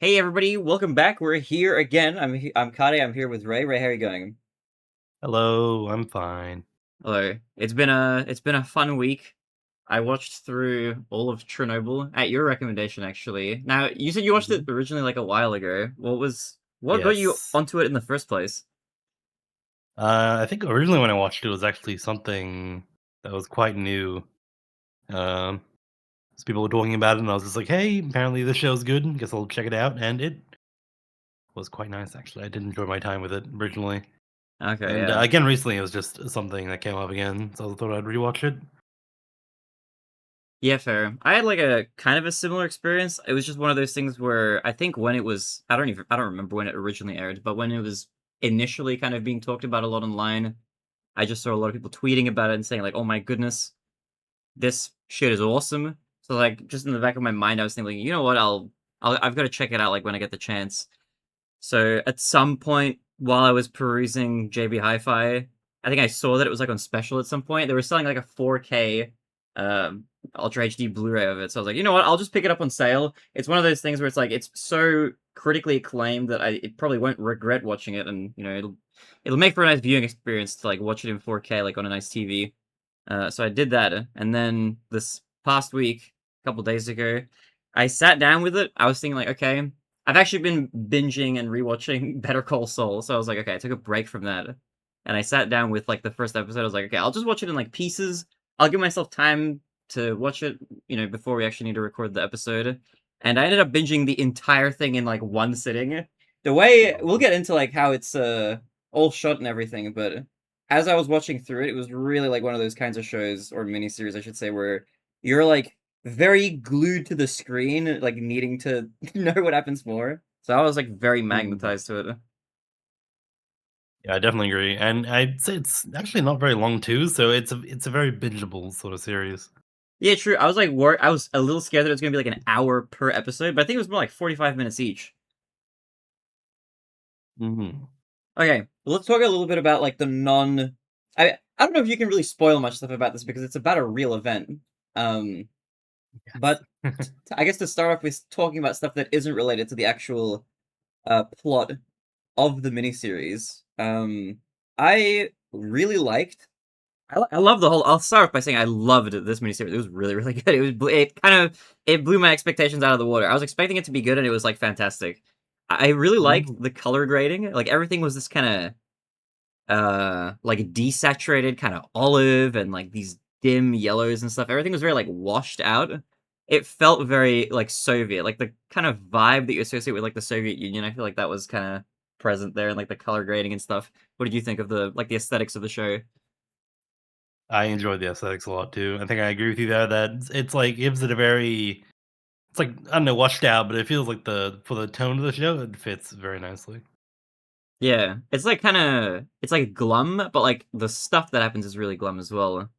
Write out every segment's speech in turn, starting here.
Hey everybody, welcome back. We're here again. I'm Kadae. I'm here with Ray. Ray, how are you going? Hello, I'm fine. Hello. It's been a fun week. I watched through all of Chernobyl at your recommendation, actually. Now, you said you watched it Mhm. originally like a while ago. What got you Yes. onto it in the first place? I think originally when I watched it was actually something that was quite new. Um, so people were talking about it, and I was just like, "Hey, apparently this show's good. Guess I'll check it out." And it was quite nice, actually. I did enjoy my time with it originally, Okay, and yeah. again recently it was just something that came up again, so I thought I'd rewatch it. Yeah, fair. I had like a kind of a similar experience. It was just one of those things where I think when it was I don't remember when it originally aired, but when it was initially kind of being talked about a lot online, I just saw a lot of people tweeting about it and saying like, "Oh my goodness, this shit is awesome." So like, just in the back of my mind, I was thinking, like, you know what? I've got to check it out like when I get the chance. So at some point while I was perusing JB Hi-Fi, I think I saw that it was like on special at some point. They were selling like a 4K Ultra HD Blu-ray of it. So I was like, you know what? I'll just pick it up on sale. It's one of those things where it's like it's so critically acclaimed that I it probably won't regret watching it, and it'll make for a nice viewing experience to like watch it in 4K like on a nice TV. So I did that, and then this past week, a couple days ago, I sat down with it. I was thinking like, okay, I've actually been binging and rewatching Better Call Saul, so I was like, okay, I took a break from that, and I sat down with like the first episode. I was like, okay, I'll just watch it in like pieces. I'll give myself time to watch it, before we actually need to record the episode. And I ended up binging the entire thing in like one sitting. The way we'll Wow. get into like how it's all shot and everything, but as I was watching through it, it was really like one of those kinds of shows or miniseries, I should say, where you're like very glued to the screen, like needing to know what happens more. So I was like very Mm. magnetized to it. Yeah, I definitely agree, and I'd say it's actually not very long too, so it's a very bingeable sort of series. Yeah, true. I was a little scared that it was gonna be like an hour per episode, but I think it was more like 45 minutes each. Mhm. Okay, let's talk a little bit about like the non. I don't know if you can really spoil much stuff about this because it's about a real event. Um, but I guess to start off with talking about stuff that isn't related to the actual plot of the miniseries. I really liked. I love the whole. I'll start off by saying I loved this miniseries. It was really, really good. It blew my expectations out of the water. I was expecting it to be good, and it was like fantastic. I really liked Mhm. the color grading. Like everything was this kind of like desaturated, kind of olive, and like these dim yellows and stuff. Everything was very like washed out. It felt very like Soviet, like the kind of vibe that you associate with like the Soviet Union. I feel like that was kind of present there, and like the color grading and stuff. What did you think of the aesthetics of the show? I enjoyed the aesthetics a lot too. I think I agree with you there that it's like gives it a very it's like I don't know washed out, but it feels like the for the tone of the show it fits very nicely. Yeah, it's like it's like glum, but like the stuff that happens is really glum as well.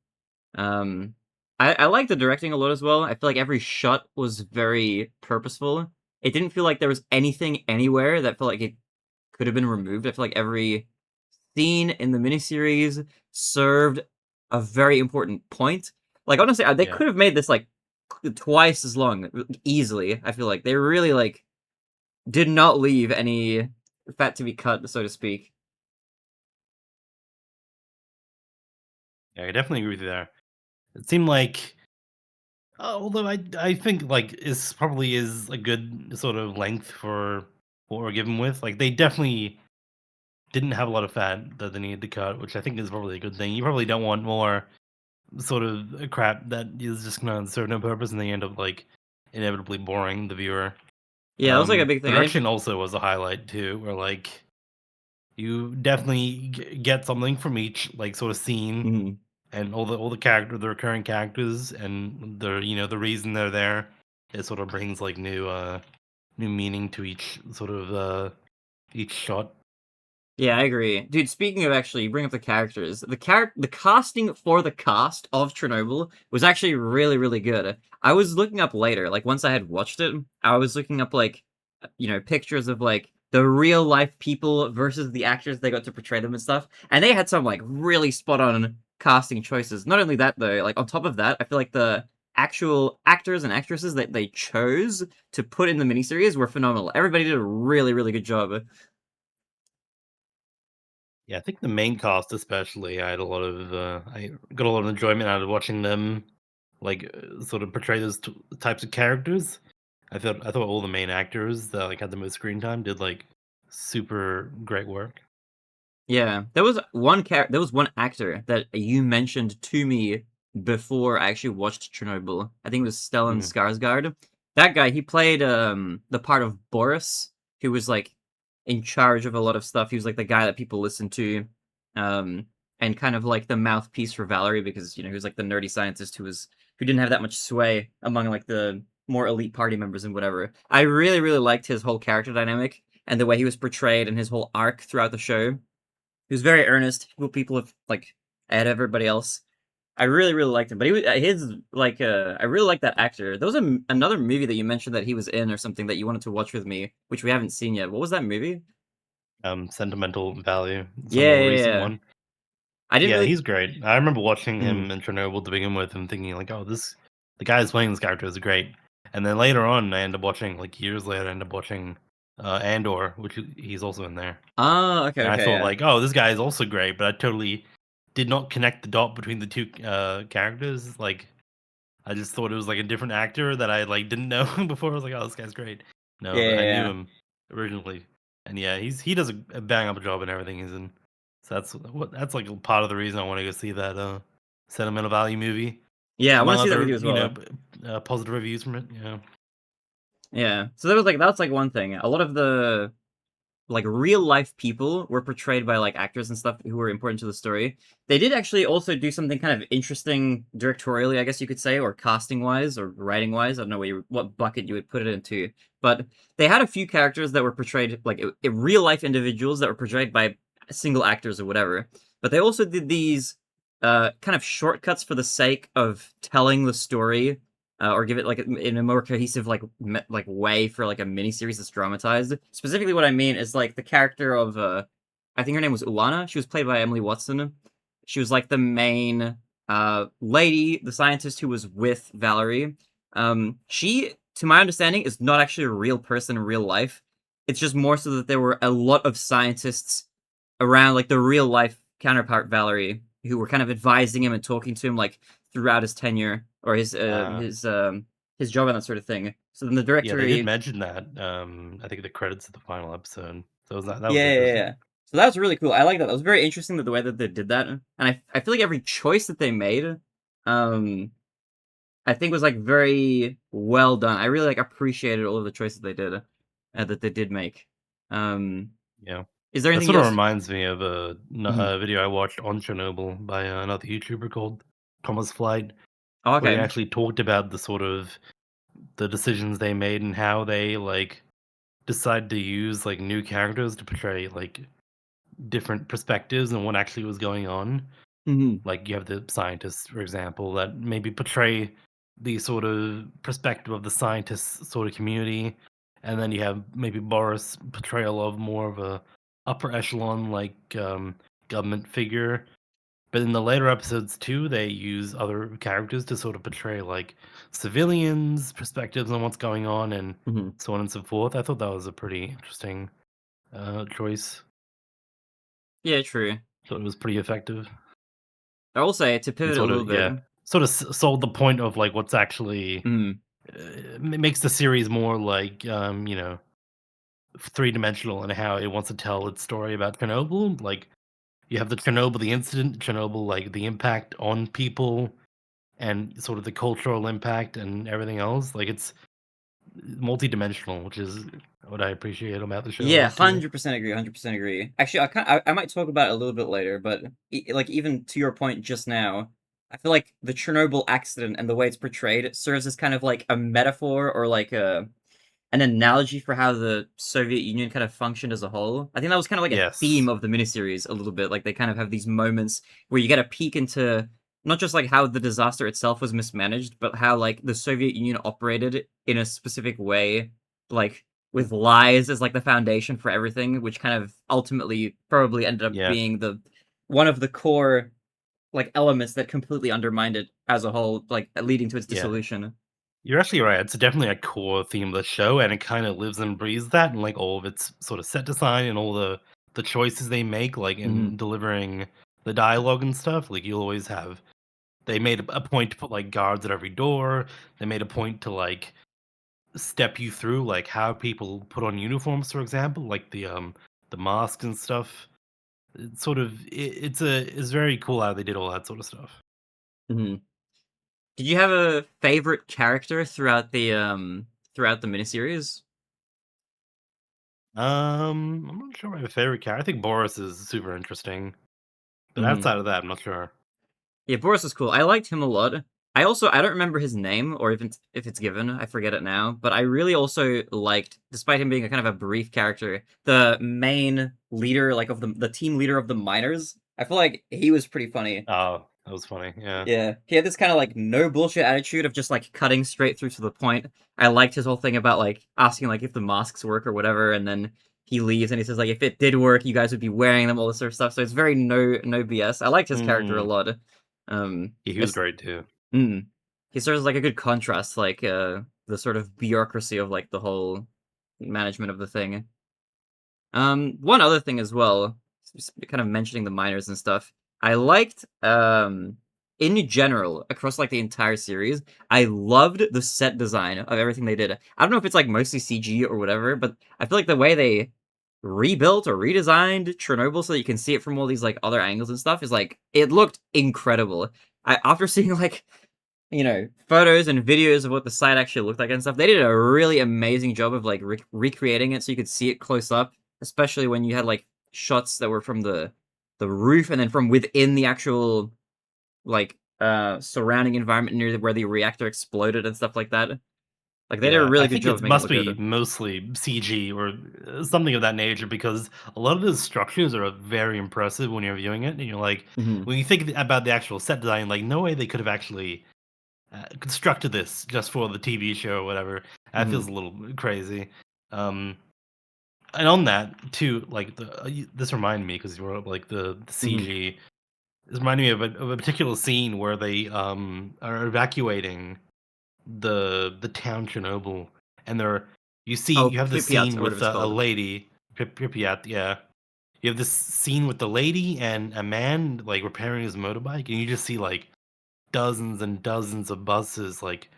Um, I like the directing a lot as well. I feel like every shot was very purposeful. It didn't feel like there was anything anywhere that felt like it could have been removed. I feel like every scene in the miniseries served a very important point. Like honestly, they Yeah, could have made this like twice as long easily. I feel like they really like did not leave any fat to be cut, so to speak. yeah, I definitely agree with you there. It seemed like although I think like is probably is a good sort of length for what we're given with. Like they definitely didn't have a lot of fat that they needed to cut, which I think is probably a good thing. You probably don't want more sort of crap that is just gonna serve no purpose and they end up like inevitably boring the viewer. Yeah, that was like a big The thing. I didn't. direction also was a highlight too, where like you definitely get something from each like sort of scene Mhm. and the recurring characters and the reason they're there. It sort of brings like new meaning to each shot. Yeah, I agree. Dude, speaking of actually, you bring up the characters. The casting for the cast of Chernobyl was actually really, really good. I was looking up later, like once I had watched it, I was looking up like pictures of like the real life people versus the actors they got to portray them and stuff. And they had some like really spot on casting choices. Not only that though, like on top of that, I feel like the actual actors and actresses that they chose to put in the miniseries were phenomenal. Everybody did a really, really good job. Yeah, I think the main cast especially, I had a lot of I got a lot of enjoyment out of watching them sort of portray those types of characters. I thought all the main actors that like had the most screen time did like super great work. Yeah, there was one actor that you mentioned to me before I actually watched Chernobyl. I think it was Stellan Mhm. Skarsgård. That guy, he played the part of Boris, who was like in charge of a lot of stuff. He was like the guy that people listened to, um, and kind of like the mouthpiece for Valerie because he was like the nerdy scientist who didn't have that much sway among like the more elite party members and whatever. I really, really liked his whole character dynamic and the way he was portrayed and his whole arc throughout the show. He was very earnest. People have like ahead of everybody else. I really really liked him, but he was his like I really like that actor. There was another movie that you mentioned that he was in or something that you wanted to watch with me, which we haven't seen yet. What was that movie? Sentimental value, some Yeah, more yeah, recent yeah. one. I didn't Yeah, really. he's great. I remember watching Mhm. him in Chernobyl to begin with and thinking like, "Oh, the guy who's playing this character is great." And then later on, I end up watching like years later, I end up watching Andor, which he's also in there. Oh, okay, And I okay, thought yeah, like, "Oh, this guy is also great," but I totally did not connect the dot between the two characters. Like, I just thought it was like a different actor that I like didn't know before. I was like, "Oh, this guy's great." yeah, No, but I yeah, knew yeah. him originally, and yeah, he does a bang up job in everything he's in. So that's like a part of the reason I want to go see that sentimental value movie, Yeah, I want among to see that other movie as well. positive reviews from it. Yeah, Yeah. So that's like one thing. A lot of the like real life people were portrayed by like actors and stuff who were important to the story. They did actually also do something kind of interesting directorially, I guess you could say, or casting wise or writing wise. I don't know what bucket you would put it into, but they had a few characters that were portrayed like real life individuals that were portrayed by single actors or whatever. But they also did these kind of shortcuts for the sake of telling the story or give it like in a more cohesive like way for like a miniseries that's dramatized. Specifically, what I mean is like the character of I think her name was Ulana. She was played by Emily Watson. She was like the main lady, the scientist who was with Valerie. She, to my understanding, is not actually a real person in real life. It's just more so that there were a lot of scientists around like the real life counterpart Valerie who were kind of advising him and talking to him like throughout his tenure or uh, his job and that sort of thing. So then the yeah, director, they did mention that. I think the credits of the final episode. So that was interesting. yeah. So that was really cool. I like that. That was very interesting that the way that they did that, and I feel like every choice that they made, um, I think was like very well done. I really like appreciated all of the choices they did, that they did make. Um, Yeah. is there That anything sort of else? reminds me of Mhm. a video I watched on Chernobyl by another YouTuber called Thomas Flight, Oh, where he okay. actually talked about the decisions they made and how they like decide to use like new characters to portray like different perspectives and what actually was going on. Mhm. Like you have the scientists, for example, that maybe portray the sort of perspective of the scientists sort of community, and then you have maybe Boris portrayal of more of a upper echelon government figure. But in the later episodes too, they use other characters to sort of portray like civilians' perspectives on what's going on and Mhm. so on and so forth. I thought that was a pretty interesting choice. Yeah, true. Thought it was pretty effective. I will say to And pivot a sort little of bit. yeah, sort of sold the point of like what's actually Mhm. makes the series more like three-dimensional and how it wants to tell its story about Chernobyl. Like you have the Chernobyl, the incident, Chernobyl, like the impact on people and sort of the cultural impact and everything else. Like it's multi-dimensional, which is what I appreciate about the show a Yeah, lot too. 100% agree, 100% agree. Actually, I might talk about it a little bit later, but like even to your point just now, I feel like the Chernobyl accident and the way it's portrayed serves as kind of like a metaphor or like a an analogy for how the Soviet Union kind of functioned as a whole. I think that was kind of like a theme Yes. of the miniseries a little bit. Like they kind of have these moments where you get a peek into not just like how the disaster itself was mismanaged, but how like the Soviet Union operated in a specific way, like with lies as like the foundation for everything, which kind of ultimately probably ended up Yeah. being the one of the core like elements that completely undermined it as a whole, like, leading to its Yeah. dissolution. You're actually right. It's definitely a core theme of the show, and it kind of lives and breathes that, and like all of its sort of set design and all the choices they make, like Mhm, in delivering the dialogue and stuff. Like you'll always have. They made a point to put like guards at every door. They made a point to like step you through like how people put on uniforms, for example, like the masks and stuff. It's sort of it's very cool how they did all that sort of stuff. mhm. Did you have a favorite character throughout the miniseries? I'm not sure my favorite character. I think Boris is super interesting. But Mhm. outside of that, I'm not sure. Yeah, Boris is cool. I liked him a lot. I don't remember his name or if it's given. I forget it now. But I really also liked, despite him being a kind of a brief character, the main leader, like of the team leader of the miners. I feel like he was pretty funny. Oh, that was funny. Yeah. Yeah, he had this kind of like no bullshit attitude of just like cutting straight through to the point. I liked his whole thing about like asking like if the masks work or whatever, and then he leaves and he says like if it did work, you guys would be wearing them, all this sort of stuff. So it's very no BS. I liked his character a Mm. lot. Um, Yeah, he was it's great too. he serves as like a good contrast, like the sort of bureaucracy of like the whole management of the thing. One other thing as well, kind of mentioning the miners and stuff. I liked, in general, across like the entire series, I loved the set design of everything they did. I don't know if it's like mostly CG or whatever, but I feel like the way they rebuilt or redesigned Chernobyl so that you can see it from all these like other angles and stuff is like it looked incredible. After seeing like photos and videos of what the site actually looked like and stuff. They did a really amazing job of like recreating it so you could see it close up, especially when you had like shots that were from the roof and then from within the actual like surrounding environment near where the reactor exploded and stuff like that. Like they did a Yeah, I really good think job of it making it must look be good. mostly CG or something of that nature because a lot of the structures are very impressive when you're viewing it, and you're like, Hmm. when you think about the actual set design, like no way they could have actually constructed this just for the TV show or whatever. That Hmm. feels a little crazy. Um, and on that too, like this reminded me because you were like the Hmm. CG. This reminded me of a particular scene where they are evacuating the town Chernobyl, and you Oh, have this Pripyat scene or whatever with it's a called. lady, Pripyat, yeah. You have this scene with the lady and a man like repairing his motorbike, and you just see like dozens and dozens of buses like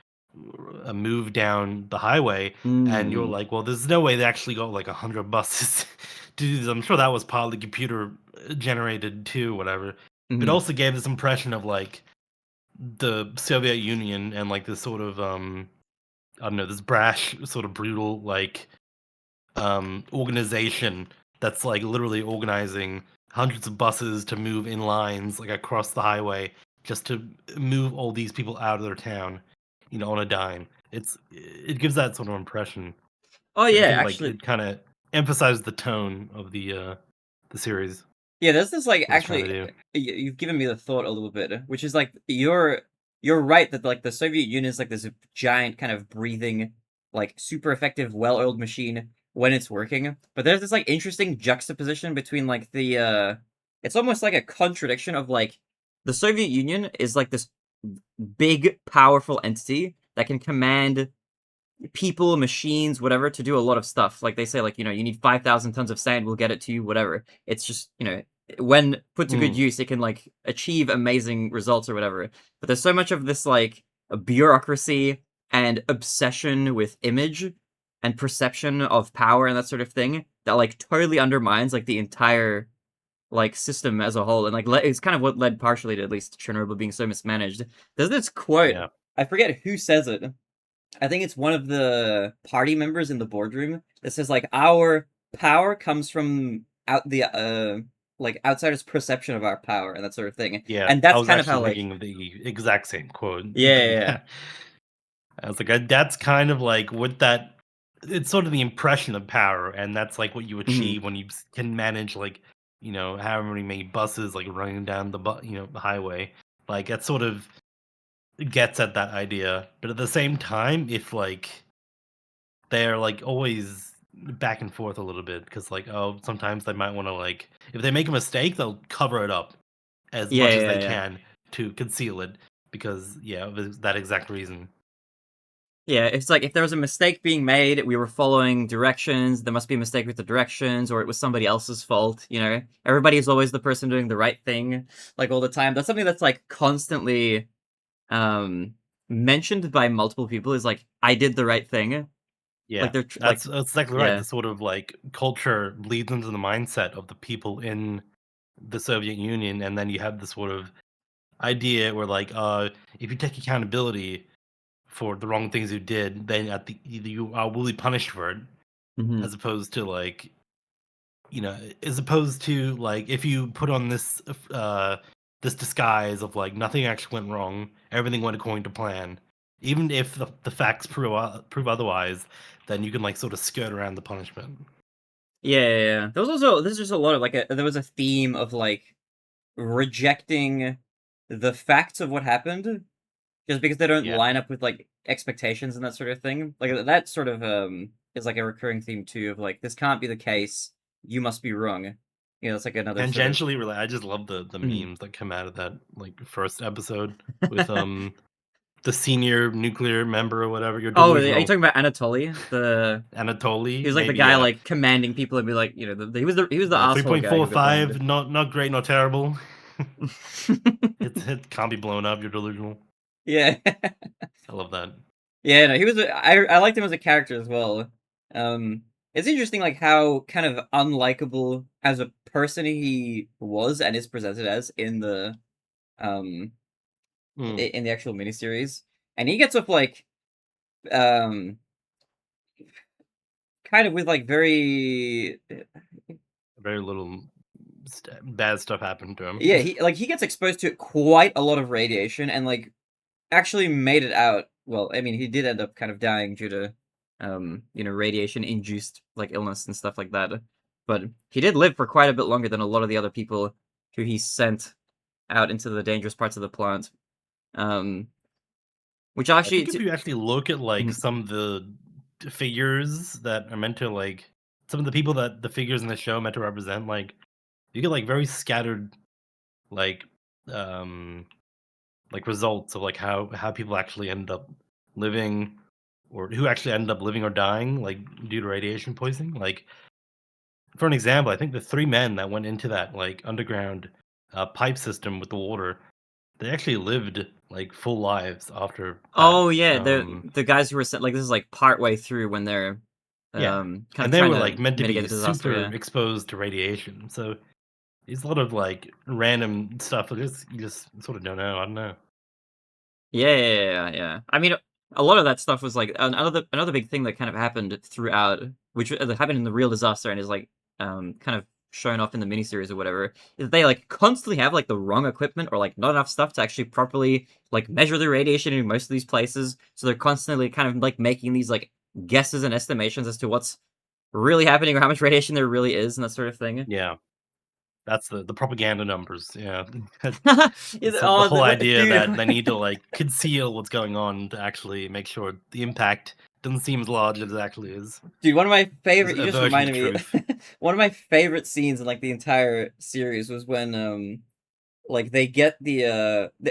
move down the highway, and you're Mm. like, well, there's no way they actually got like 100 buses to do this. I'm sure that was partly computer generated too, whatever. But it Hmm. also gave this impression of like the Soviet Union and like this sort of I don't know, this brash, sort of brutal like organization that's like literally organizing hundreds of buses to move in lines like across the highway just to move all these people out of their town, on a dime. It gives that sort of impression. Oh I yeah, think like actually, it kind of emphasizes the tone of the series, yeah, there's this like what it's trying to actually do. you've given me the thought a little bit, which is like you're right that like the Soviet Union is like this giant kind of breathing, like super effective, well-oiled machine when it's working. But there's this like interesting juxtaposition between like it's almost like a contradiction of like the Soviet Union is like this big, powerful entity that can command people, machines, whatever, to do a lot of stuff. Like they say, like, you need 5,000 tons of sand, we'll get it to you, whatever. It's just, when put to good Mm, use, it can like achieve amazing results or whatever. But there's so much of this like bureaucracy and obsession with image and perception of power and that sort of thing that like totally undermines like the entire like system as a whole and like it's kind of what led partially to at least Chernobyl being so mismanaged. There's this quote, yeah, I forget who says it, I think it's one of the party members in the boardroom that says like our power comes from out the like outsiders' perception of our power and that sort of thing. yeah. And I that's was kind of how actually like thinking of the exact same quote. yeah, yeah, yeah. I was like, that's kind of like what that it's sort of the impression of power, and that's like what you Mhm. achieve when you can manage like, however many buses like running down the highway. Like that sort of gets at that idea. But at the same time, if like they're like always back and forth a little bit because like, oh, sometimes they might want to like if they make a mistake, they'll cover it up as Yeah, much as yeah, they yeah. can to conceal it because yeah, of that exact reason. Yeah, it's like if there was a mistake being made, we were following directions, there must be a mistake with the directions, or it was somebody else's fault, you know? Everybody's always the person doing the right thing, like, all the time. That's something that's, like, constantly, um, mentioned by multiple people is, like, "I did the right thing." Yeah, Like, they're like that's exactly right. yeah. The sort of like culture bleeds into the mindset of the people in the Soviet Union, and then you have this sort of idea where like, if you take accountability for the wrong things you did, then you are really punished for it, Mhm. as opposed to like, as opposed to like if you put on this disguise of like nothing actually went wrong, everything went according to plan. Even if the facts prove otherwise, then you can like sort of skirt around the punishment. Yeah, yeah, yeah. There was also there's just a lot of, like, there was a theme of, like, rejecting the facts of what happened just because they don't Yeah, line up with, like, expectations and that sort of thing. Like, that sort of, is, like, a recurring theme too of, like, "This can't be the case. You must be wrong." You know, it's like another sort of tangentially I just love the mhm. memes that come out of that like first episode with the senior nuclear member or whatever. You're Oh, are you delusional, talking about Anatoly? He Anatoly. was, like, the Maybe guy, yeah. like, commanding people and be like, you know, he was the Yeah, three asshole point guy four who got five. blamed. Not great, not terrible. It can't be blown up. You're delusional. Yeah. I love that. Yeah, no, he was I liked him as a character as well. It's interesting, like, how kind of unlikable as a person he was and is presented as um, Mm, in the actual miniseries. And he gets up, like, um, kind of with, like, very very little bad stuff happened to him. yeah, he gets exposed to quite a lot of radiation and, like, actually made it out. Well, I mean, he did end up kind of dying due to, you know, radiation-induced, like, illness and stuff like that. But he did live for quite a bit longer than a lot of the other people who he sent out into the dangerous parts of the plant. Um, which I actually, think if you actually look at like mhm. some of the figures that are meant to like some of the people that the figures in the show are meant to represent, like you get like very scattered like um results of like how people actually end up living or who actually ended up living or dying like due to radiation poisoning. Like for an example, I think the three men that went into that like underground pipe system with the water, they actually lived like full lives after that. Oh yeah, the guys who were sent, like, this is like part way through when they're Yeah, kind of and they trying were to like meant to mitigate be the disaster. super Yeah. exposed to radiation. So it's a lot of like random stuff. You just sort of don't know. I don't know. Yeah, yeah, yeah, yeah, yeah. I mean, a lot of that stuff was like another big thing that kind of happened throughout, which happened in the real disaster and is like kind of shown off in the miniseries or whatever. Is they like constantly have like the wrong equipment or like not enough stuff to actually properly like measure the radiation in most of these places. So they're constantly kind of like making these like guesses and estimations as to what's really happening or how much radiation there really is and that sort of thing. Yeah, that's the propaganda numbers. Yeah, so the Oh, whole idea dude, that they need to like conceal what's going on to actually make sure the impact doesn't seem as large as it actually is. dude, one of my Is favorite. You a just version of reminded me. truth. One of my favorite scenes in like the entire series was when like they get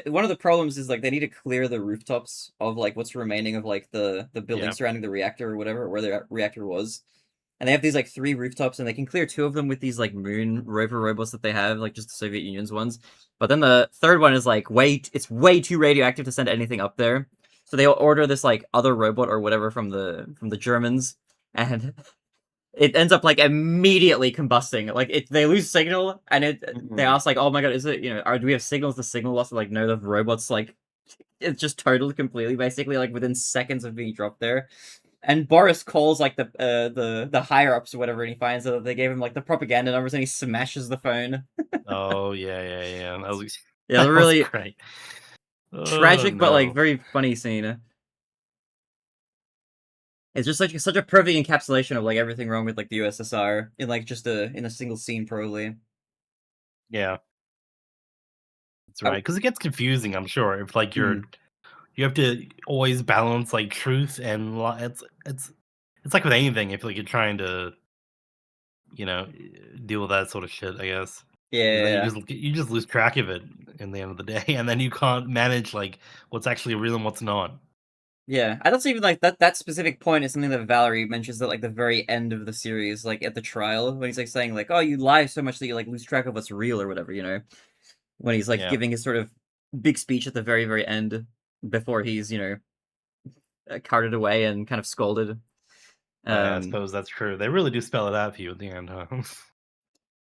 one of the problems is like they need to clear the rooftops of like what's remaining of like the building Yeah. surrounding the reactor or whatever where the reactor was. And they have these like three rooftops, and they can clear two of them with these like moon rover robots that they have, like just the Soviet Union's ones. But then the third one is like it's way too radioactive to send anything up there. So they order this like other robot or whatever from the Germans, and it ends up like immediately combusting. Like they lose signal, and they Mhm. ask like, "Oh my god, is it do we have signals?" The signal loss, like no, the robots like it's just totaled completely, basically like within seconds of being dropped there. And Boris calls like the higher ups or whatever, and he finds out that they gave him like the propaganda numbers, and he smashes the phone. Oh yeah, yeah, yeah. That was Yeah, that the was really great. Oh tragic but like no. very funny scene. It's just such a perfect encapsulation of like everything wrong with like the USSR in like just a single scene, probably. Yeah, that's I, right. Because it gets confusing. I'm sure if like mm, you have to always balance like truth and it's like with anything. If like you're trying to deal with that sort of shit, I guess is that yeah. you just lose track of it. in the end of the day, and then you can't manage like what's actually real and what's not. Yeah, I don't even like that specific point is something that Valerie mentions at like the very end of the series, like at the trial, when he's like saying like, "Oh, you lie so much that you like lose track of what's real or whatever," you know, when he's like Yeah, giving his sort of big speech at the very very end before he's carted away and kind of scolded. I Um, suppose that's true. They really do spell it out for you at the end, huh?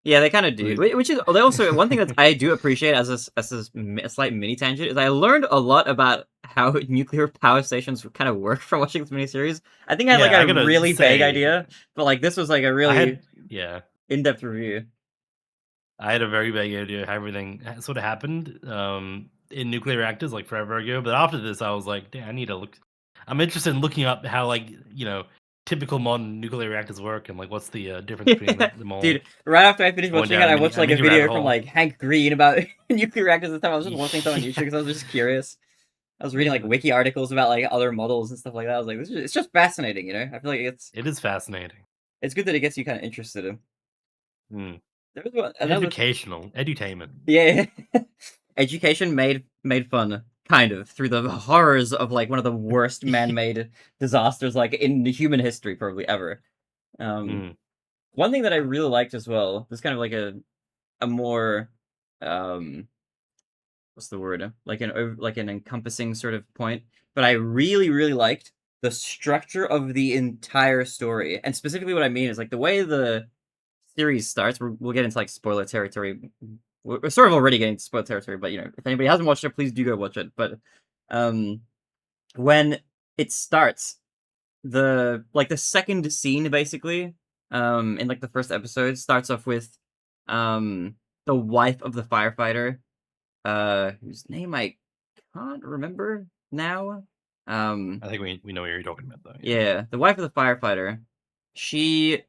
yeah, they kind of do, Like, which is they also one thing that I do appreciate as a slight mini tangent is I learned a lot about how nuclear power stations kind of work from watching this miniseries. I think I had like yeah, I a gotta really vague say, idea, but like this was like a I really had yeah, in-depth review. I had a very vague idea how everything sort of happened in nuclear reactors like forever ago. But after this, I was like, damn, I need to look. I'm interested in looking up how like typical modern nuclear reactors work and like what's the difference between them all. Dude, right after I finished I went watching it, down I watched a like a mini rabbit video from hole. like Hank Green about nuclear reactors at the time. I was just watching something on YouTube Yeah, because I was just curious. I was reading like yeah, wiki articles about like other models and stuff like that. I was like, it's just fascinating, you know. I feel like it is fascinating. it's good that it gets you kind of interested in. Mm. There was another Educational, edutainment. yeah, education made fun kind of through the horrors of like one of the worst man-made disasters like in human history probably ever. Um, Mm. one thing that I really liked as well. This kind of like a more um what's the word? Like like an encompassing sort of point. But I really, really liked the structure of the entire story. And specifically what I mean is like the way the series starts, we'll get into like spoiler territory. We're sort of already getting to spoiler territory, but if anybody hasn't watched it, please do go watch it. But um when it starts, the second scene basically, in like the first episode starts off with the wife of the firefighter whose name I can't remember now. Um, I think we know what you're talking about though. Yeah. yeah, the wife of the firefighter. She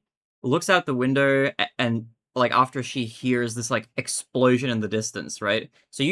looks out the window and like after she hears this like explosion in the distance, right? So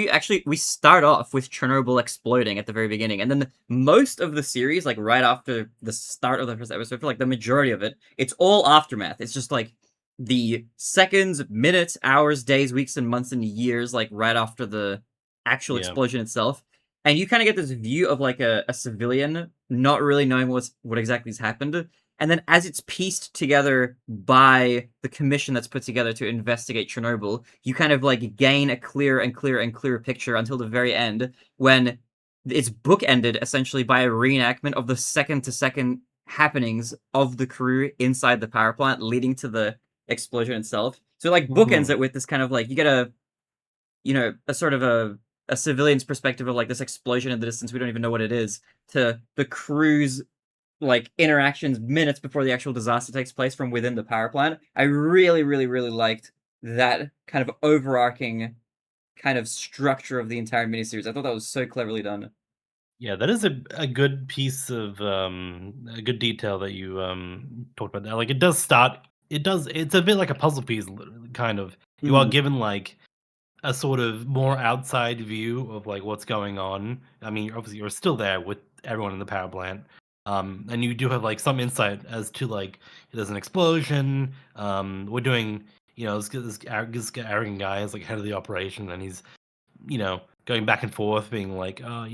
we start off with Chernobyl exploding at the very beginning, and then most of the series, like right after the start of the first episode, for like the majority of it, it's all aftermath. It's just like the seconds, minutes, hours, days, weeks, and months and years, like right after the actual Yeah. explosion itself. And you kind of get this view of like a civilian not really knowing what exactly has happened. And then as it's pieced together by the commission that's put together to investigate Chernobyl, you kind of like gain a clearer and clearer and clearer picture until the very end when it's bookended essentially by a reenactment of the second to second happenings of the crew inside the power plant leading to the explosion itself. So like bookends Mhm. it with this kind of like you get a sort of a civilian's perspective of like this explosion in the distance, we don't even know what it is, to the crew's like interactions minutes before the actual disaster takes place from within the power plant. I really, really, really liked that kind of overarching kind of structure of the entire miniseries. I thought that was so cleverly done. Yeah, that is a good piece of a good detail that you talked about. That like it does start. It does. It's a bit like a puzzle piece, kind of. You are Mm, given like a sort of more outside view of like what's going on. I mean, obviously you're still there with everyone in the power plant, and you do have like some insight as to like there's an explosion. We're doing, this arrogant guy is like head of the operation, and he's going back and forth, being like, "Oh,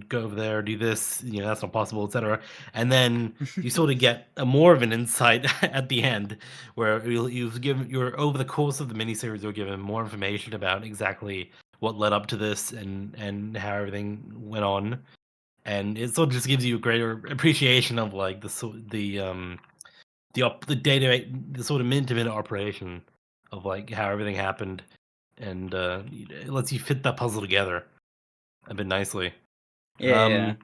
go over there, do this. That's not possible, etc." And then you sort of get a more of an insight at the end, where you're over the course of the miniseries, you're given more information about exactly what led up to this and how everything went on, and it sort of just gives you a greater appreciation of like the day to day, the sort of minute to minute operation of like how everything happened, and it lets you fit that puzzle together a bit nicely. yeah, yeah. Um,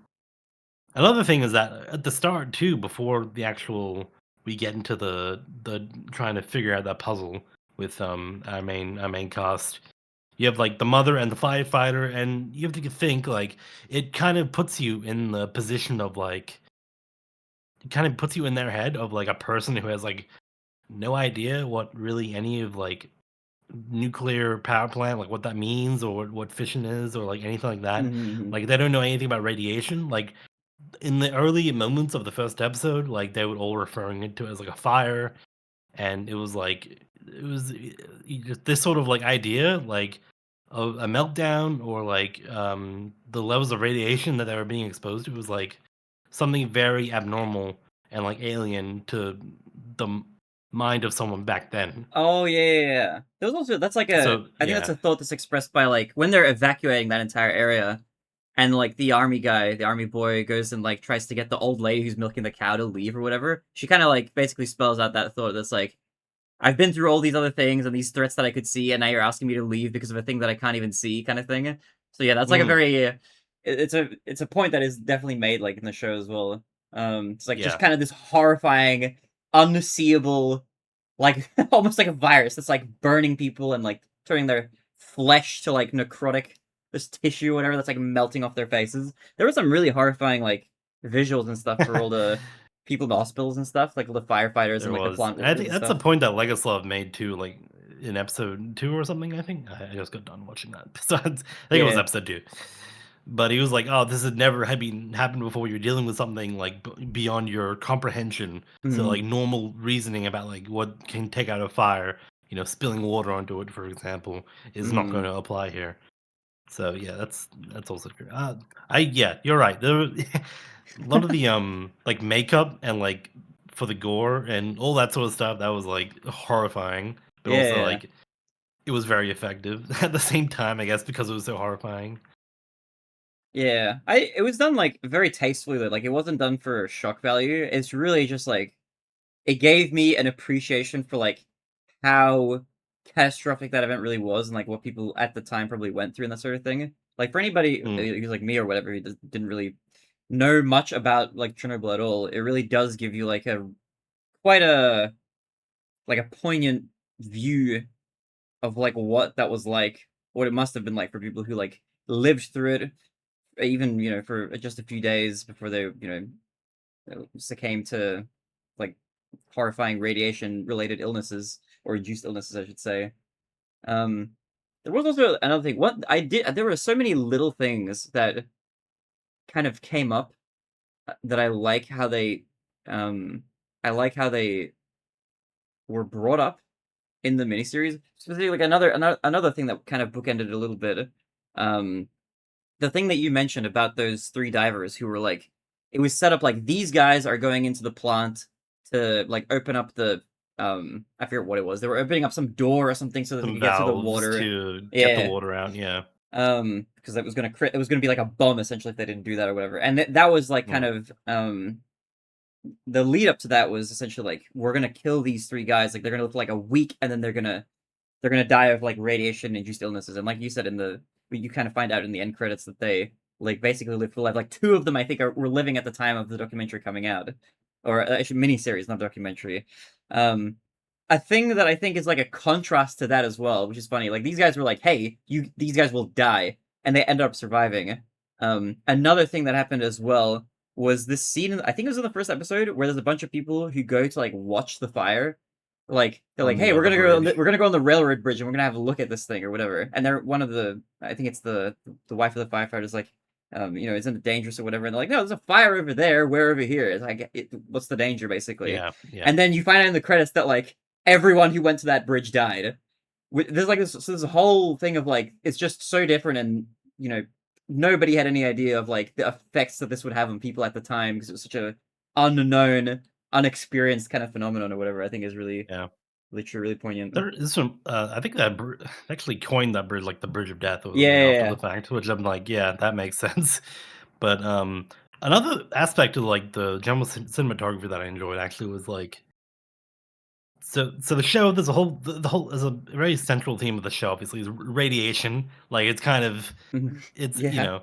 Another thing is that at the start too, before the actual we get into the trying to figure out that puzzle with our main cast, you have like the mother and the firefighter, and you have to think like it kind of puts you in the position of like it kind of puts you in their head of like a person who has like no idea what really any of like nuclear power plant, like what that means or what fission is or like anything like that. Mm-hmm. Like they don't know anything about radiation. Like in the early moments of the first episode, like they would all referring it to as like a fire, and it was like it was this sort of like idea, like a meltdown or like the levels of radiation that they were being exposed to was like something very abnormal and like alien to the mind of someone back then. Oh yeah, yeah, yeah. There was also that's like a So I think that's yeah. a thought that's expressed by like when they're evacuating that entire area, and like the army guy, the army boy, goes and like tries to get the old lady who's milking the cow to leave or whatever. She kind of like basically spells out that thought that's like, I've been through all these other things and these threats that I could see, and now you're asking me to leave because of a thing that I can't even see, kind of thing. So yeah, that's like a Mm, very it's a point that is definitely made like in the show as well. It's like just yeah. kind of this horrifying, unseeable, like almost like a virus that's like burning people and like turning their flesh to like necrotic, this tissue, or whatever that's like melting off their faces. There were some really horrifying like visuals and stuff for all the people in the hospitals and stuff, like all the firefighters and There like the was. plant And I workers think and that's the stuff. point that Legoslav made too, like in episode 2 or something, I think. I just got done watching that. So I think it was Yeah. episode 2. But he was like, "Oh, this had never had been happened before. You're dealing with something like beyond your comprehension. So like Mhm. normal reasoning about like what can take out a fire, spilling water onto it, for example, is not going Mhm. to apply here." So yeah, that's also true. Yeah, you're right. There were a lot of the like makeup and like for the gore and all that sort of stuff that was like horrifying, but also Yeah. like it was very effective at the same time, I guess, because it was so horrifying. Yeah. I It was done like very tastefully though. Like it wasn't done for shock value. It's really just like it gave me an appreciation for like how catastrophic that event really was and like what people at the time probably went through and that sort of thing. Like for anybody Mm, who's like me or whatever who didn't really know much about like Chernobyl at all, it really does give you like a quite a poignant view of like what that was like, what it must have been like for people who like lived through it, even for just a few days before they succumbed to like horrifying radiation related illnesses or induced illnesses, I should say. Um, there was also another thing. What I did, there were so many little things that kind of came up that um, I like how they were brought up in the miniseries. Specifically, like another thing that kind of bookended it a little bit. Um, the thing that you mentioned about those three divers who were like, it was set up like these guys are going into the plant to like open up the I forget what it was. They were opening up some door or something so that they some could get to the valves water. to get the Yeah. water out. Yeah. Because it was gonna be like a bomb essentially if they didn't do that or whatever. And that was like kind Mm, of the lead up to that was essentially like we're gonna kill these three guys. Like they're gonna live for like a week and then they're gonna die of like radiation induced illnesses. And like you said you kind of find out in the end credits that they like basically live full life. Like two of them I think were living at the time of the documentary coming out, or actually miniseries, not documentary. Um, a thing that I think is like a contrast to that as well, which is funny. Like these guys were like, "Hey, these guys will die," and they end up surviving. Another thing that happened as well was this scene. I think it was in the first episode where there's a bunch of people who go to like watch the fire. Like they're like, on "Hey, the bridge. we're gonna go on the railroad bridge and we're gonna have a look at this thing or whatever." And they're one of the I think it's the wife of the firefighter is like, isn't it dangerous or whatever? And they're like, "No, there's a fire over there. We're over here." It's like, what's the danger, basically? Yeah, yeah. And then you find out in the credits that like everyone who went to that bridge died. There's like this whole thing of like it's just so different, and you know nobody had any idea of like the effects that this would have on people at the time because it was such a unknown, unexperienced kind of phenomenon or whatever. I think is really, Yeah. really true, really poignant. There is some. I think that actually coined that bridge like the Bridge of Death or Yeah, something yeah, after yeah. the fact, which I'm like, yeah, that makes sense. But another aspect of like the general cinematography that I enjoyed actually was like, so the show. There's a whole the whole there's a very central theme of the show. Obviously, is radiation. Like it's kind of Mhm. it's Yeah.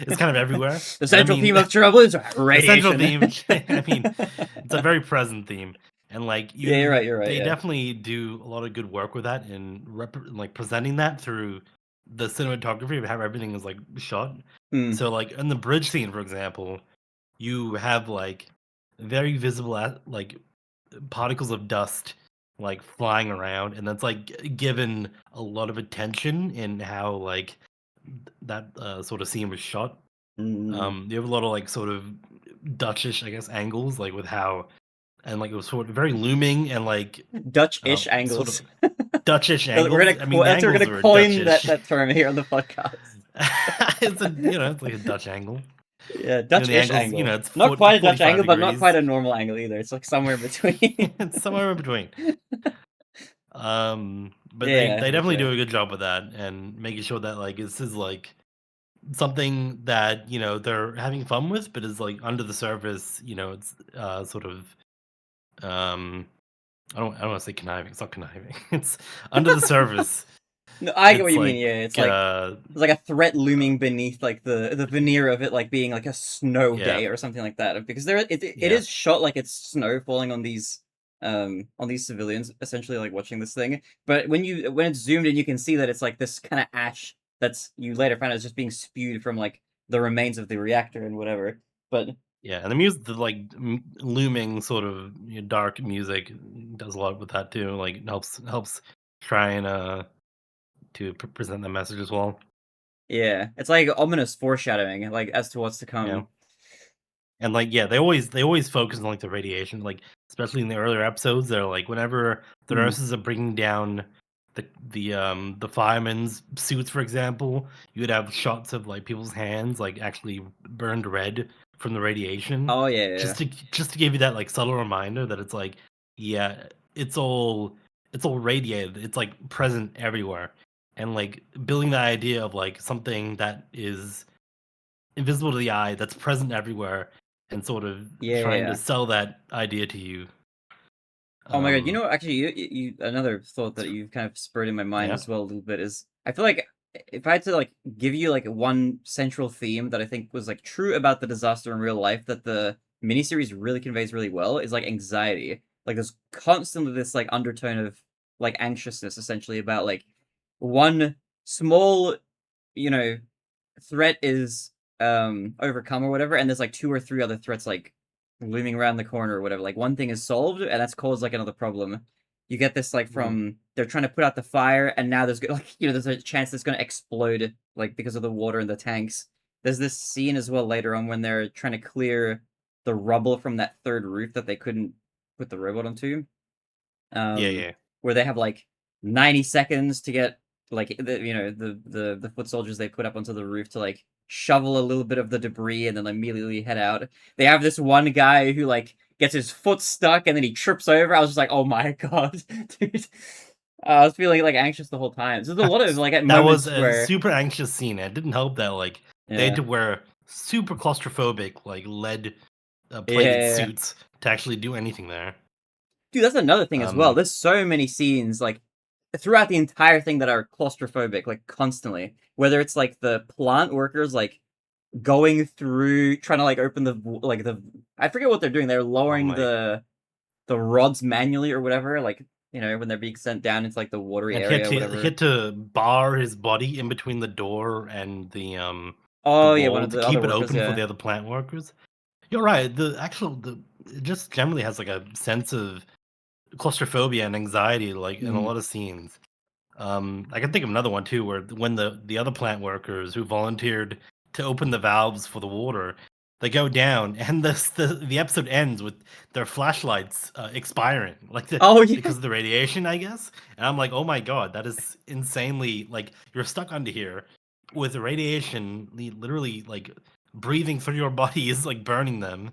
it's kind of everywhere. The And I central mean, theme of Chernobyl is the central radiation. theme, I mean, it's a very present theme, and, like, Yeah, you're right, you're right, they yeah. definitely do a lot of good work with that in like, presenting that through the cinematography of how everything is, like, shot. Mm, So, like, in the bridge scene, for example, you have, like, very visible like, particles of dust, like, flying around, and that's, like, given a lot of attention in how, like, that, sort of scene was shot. mm. You have a lot of like sort of Dutchish, I guess, angles, like with how and like it was sort of very looming and like Dutch-ish sort of angles. Dutchish We're angles. I mean, the that's we're angles gonna are coin Dutchish. that term here on the podcast. It's a it's like a Dutch angle. Yeah, The Dutch-ish angles, angle. it's Not quite a Dutch 45 angle, but not quite degrees. a normal angle either. It's like somewhere in between. It's somewhere in between. But Yeah, they for definitely do sure. a good job with that and making sure that like this is like something that they're having fun with, but is like under the surface. It's sort of um I don't want to say conniving. It's not conniving. It's under the surface. No, I get what It's you mean. like Yeah, it's like there's like a threat looming beneath like the veneer of it, like being like a snow yeah, day or something like that. Because it yeah, is shot like it's snow falling on these civilians, essentially like watching this thing. But when it's zoomed in, you can see that it's like this kind of ash that's you later find out is just being spewed from like the remains of the reactor and whatever. But yeah. And the music, the like looming sort of dark music, does a lot with that too. Like helps try and to present the message as well. yeah, it's like ominous foreshadowing, like as to what's to Yeah. come. And like, yeah, they always focus on like the radiation, like especially in the earlier episodes. They're like whenever the Mm. nurses are bringing down the firemen's suits, for example, you would have shots of like people's hands like actually burned red from the radiation, Oh yeah, yeah. just to give you that like subtle reminder that it's like, yeah, it's all radiated. It's like present everywhere, and like building that idea of like something that is invisible to the eye, that's present everywhere, and sort of Yeah, yeah, trying to yeah. sell that idea to you. Oh my god, you Um, know, actually, another thought that you've kind of spurred in my mind yeah. as well a little bit is I feel like if I had to like give you like one central theme that I think was like true about the disaster in real life that the miniseries really conveys really well is like anxiety. Like there's constantly this like undertone of like anxiousness essentially about like one small, you know, threat is overcome or whatever, and there's like two or three other threats like looming around the corner or whatever. Like one thing is solved, and that's caused like another problem. You get this like Mm. from they're trying to put out the fire, and now there's like there's a chance it's going to explode like because of the water in the tanks. There's this scene as well later on when they're trying to clear the rubble from that third roof that they couldn't put the robot onto, Yeah, um, yeah. where they have like 90 seconds to get like the foot soldiers they put up onto the roof to like shovel a little bit of the debris and then immediately head out. They have this one guy who like gets his foot stuck and then he trips over. I was just like, oh my god, dude. I was feeling like anxious the whole time. So there's a lot of like at That was moments a where super anxious scene. It didn't help that like they had yeah, to wear super claustrophobic like lead yeah, plated yeah, yeah. suits to actually do anything there. Dude, that's another thing as well. Um, There's so many scenes like throughout the entire thing that are claustrophobic, like constantly. Whether it's like the plant workers like going through trying to like open the I forget what they're doing. They're oh lowering my! the rods manually or whatever, like when they're being sent down into like the watery And area or he whatever. had to bar his body in between the door and the Oh yeah, one wall of to the other keep it workers, open for yeah. the other plant workers. You're right. The it just generally has like a sense of claustrophobia and anxiety, like in a Mm. lot of scenes. I can think of another one too, where when the other plant workers who volunteered to open the valves for the water, they go down, and the episode ends with their flashlights expiring, like Oh yeah. because of the radiation, I guess. And I'm like, oh my god, that is insanely like you're stuck under here with the radiation, literally like breathing through your body is like burning them,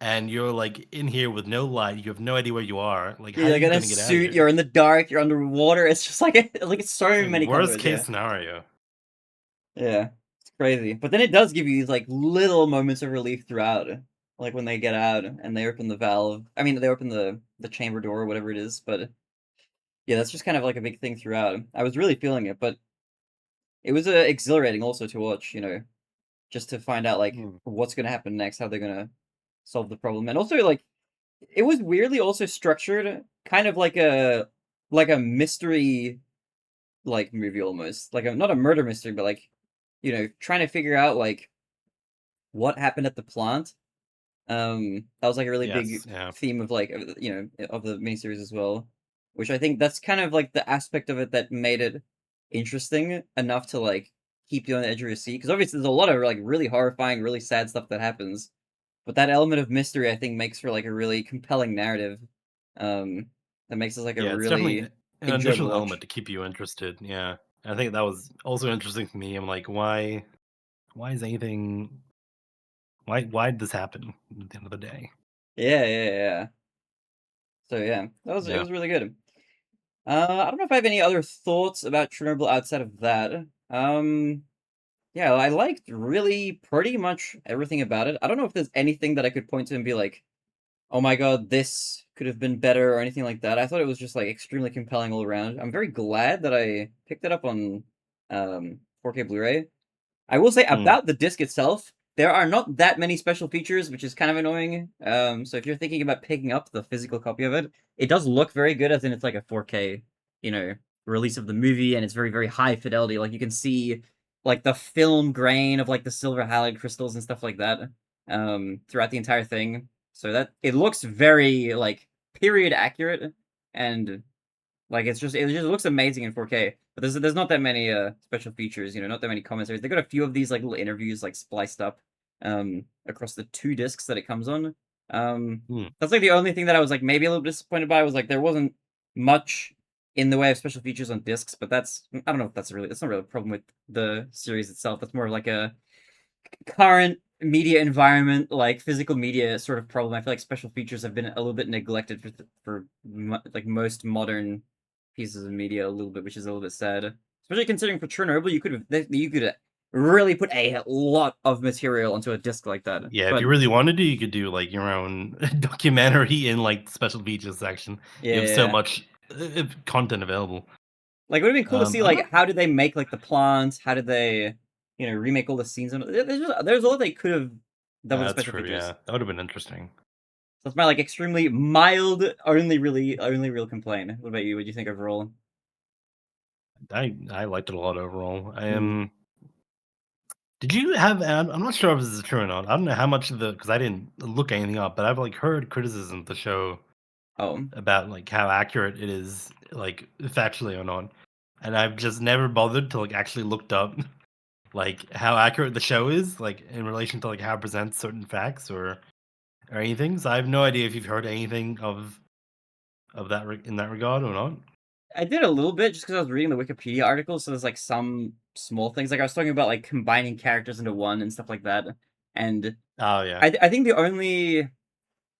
and you're like in here with no light. You have no idea where you are. Like, how You're are like you in a gonna get out of suit, here? you're in the dark, you're underwater. It's just like like it's It's so like many worst combos, case yeah. scenario. Yeah, it's crazy. But then it does give you these like little moments of relief throughout, like when they get out and they open the valve. I mean, they open the chamber door or whatever it is. But yeah, that's just kind of like a big thing throughout. I was really feeling it, but it was exhilarating also to watch. Just to find out like Hmm. what's gonna happen next, how they're gonna solve the problem, and also like it was weirdly also structured kind of like a mystery like movie almost, like a not a murder mystery, but like trying to figure out like what happened at the plant. That was like a really big Yes, yeah. theme of like of the miniseries as well, which I think that's kind of like the aspect of it that made it interesting enough to like keep you on the edge of your seat. Because obviously there's a lot of like really horrifying, really sad stuff that happens, but that element of mystery I think makes for like a really compelling narrative. Um, that makes us like a Yeah, it's definitely really an enjoyable additional element watch. to keep you interested. Yeah, I think that was also interesting to me. I'm like, why is anything? Why did this happen at the end of the day? Yeah, yeah, yeah. So yeah, it Yeah. was really good. I don't know if I have any other thoughts about Chernobyl outside of that. Yeah, I liked really pretty much everything about it. I don't know if there's anything that I could point to and be like, "Oh my god, this could have been better," or anything like that. I thought it was just like extremely compelling all around. I'm very glad that I picked it up on 4K Blu-ray. I will say Hmm. about the disc itself, there are not that many special features, which is kind of annoying. So if you're thinking about picking up the physical copy of it, it does look very good, as in it's like a 4K, you know, release of the movie, and it's very, very high fidelity. Like you can see like the film grain of like the silver halide crystals and stuff like that throughout the entire thing. So that it looks very like period accurate, and like it just looks amazing in 4K. But there's not that many special features, not that many commentaries. They got a few of these like little interviews like spliced up across the two discs that it comes on. Hmm. That's like the only thing that I was like maybe a little disappointed by was like there wasn't much in the way of special features on discs, but I don't know if that's not really a problem with the series itself. That's more like a current media environment, like physical media sort of problem. I feel like special features have been a little bit neglected like most modern pieces of media a little bit, which is a little bit sad. Especially considering for Chernobyl, you could really put a lot of material onto a disc like that. Yeah, if But you really wanted to, you could do like your own documentary in like the special features section. You have so yeah, much content available. like it would have been cool to see I'm like not. how did they make like the plants? How did they remake all the scenes? There's a lot they could have done with the That's special true. features. Yeah, that would have been interesting. So that's my like extremely mild, only real complaint. What about you? What do you think overall? I liked it a lot overall. I Hmm. am. Did you have? I'm not sure if this is true or not. I don't know how much of the because I didn't look anything up, but I've like heard criticism of the show Oh, about like how accurate it is, like factually or not. And I've just never bothered to like actually looked up like how accurate the show is, like in relation to like how it presents certain facts or anything. So I have no idea if you've heard anything of that in that regard or not. I did a little bit just because I was reading the Wikipedia article. So there's like some small things. Like I was talking about like combining characters into one and stuff like that. And Oh yeah. I think the only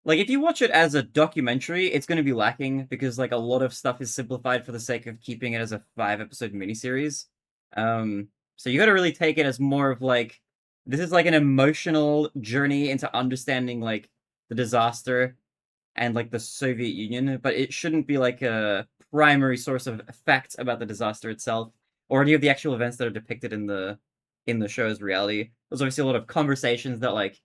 like if you watch it as a documentary, it's going to be lacking because like a lot of stuff is simplified for the sake of keeping it as a 5 episode miniseries. So you got to really take it as more of like this is like an emotional journey into understanding like the disaster and like the Soviet Union, but it shouldn't be like a primary source of facts about the disaster itself or any of the actual events that are depicted in the show's reality. There's obviously a lot of conversations that like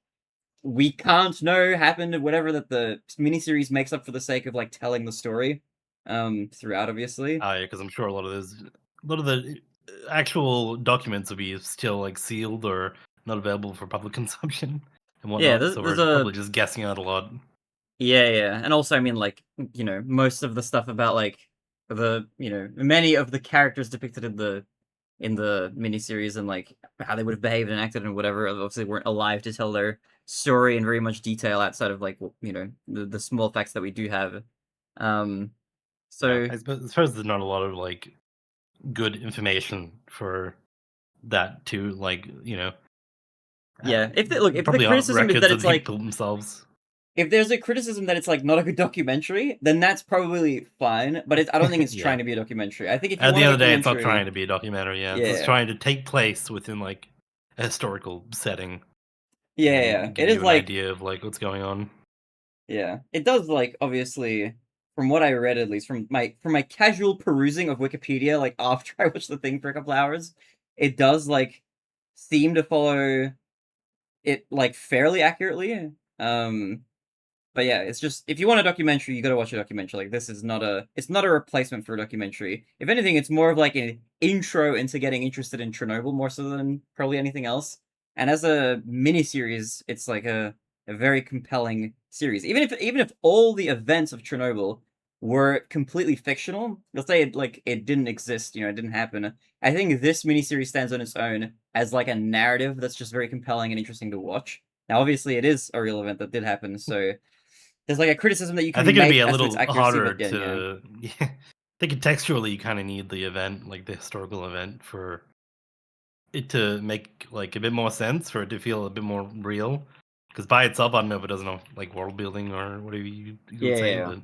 we can't know happened, whatever that the miniseries makes up for the sake of like telling the story throughout, obviously. Oh yeah, because I'm sure a lot of the actual documents will be still like sealed or not available for public consumption and Yeah, whatnot. So there's we're a probably just guessing out a lot. yeah, yeah, and also I mean like most of the stuff about like the many of the characters depicted in the miniseries and like how they would have behaved and acted and whatever obviously weren't alive to tell their story in very much detail outside of like the small facts that we do have. Um, Yeah, so I suppose there's not a lot of like good information for that to like yeah, if the probably aren't criticism is that records of it's the like people themselves. if there's a criticism that it's like not a good documentary, then that's probably fine. But I don't think it's Yeah. trying to be a documentary. I think if you At want the a end of the day, it's not trying documentary, to be a documentary. Yeah, it's just yeah, trying to take place within like a historical setting yeah, yeah, and it give is you an like idea of like what's going on. yeah, it does like obviously from what I read at least from my casual perusing of Wikipedia like after I watched the thing for a couple hours, it does like seem to follow it like fairly accurately. But yeah, it's just if you want a documentary, you got to watch a documentary. Like this is not it's not a replacement for a documentary. If anything, it's more of like an intro into getting interested in Chernobyl more so than probably anything else. And as a mini series, it's like a very compelling series. Even if all the events of Chernobyl were completely fictional, let's say it didn't exist, it didn't happen. I think this miniseries stands on its own as like a narrative that's just very compelling and interesting to watch. Now, obviously, it is a real event that did happen, so there's like a criticism that you I can think it'd be make a as to its little accuracy, harder but yeah, yeah. to think contextually you kind of need the event, like the historical event, for it to make like a bit more sense, for it to feel a bit more real. Because by itself, I don't know if it doesn't know like world building or whatever you Yeah, would yeah, say, yeah. but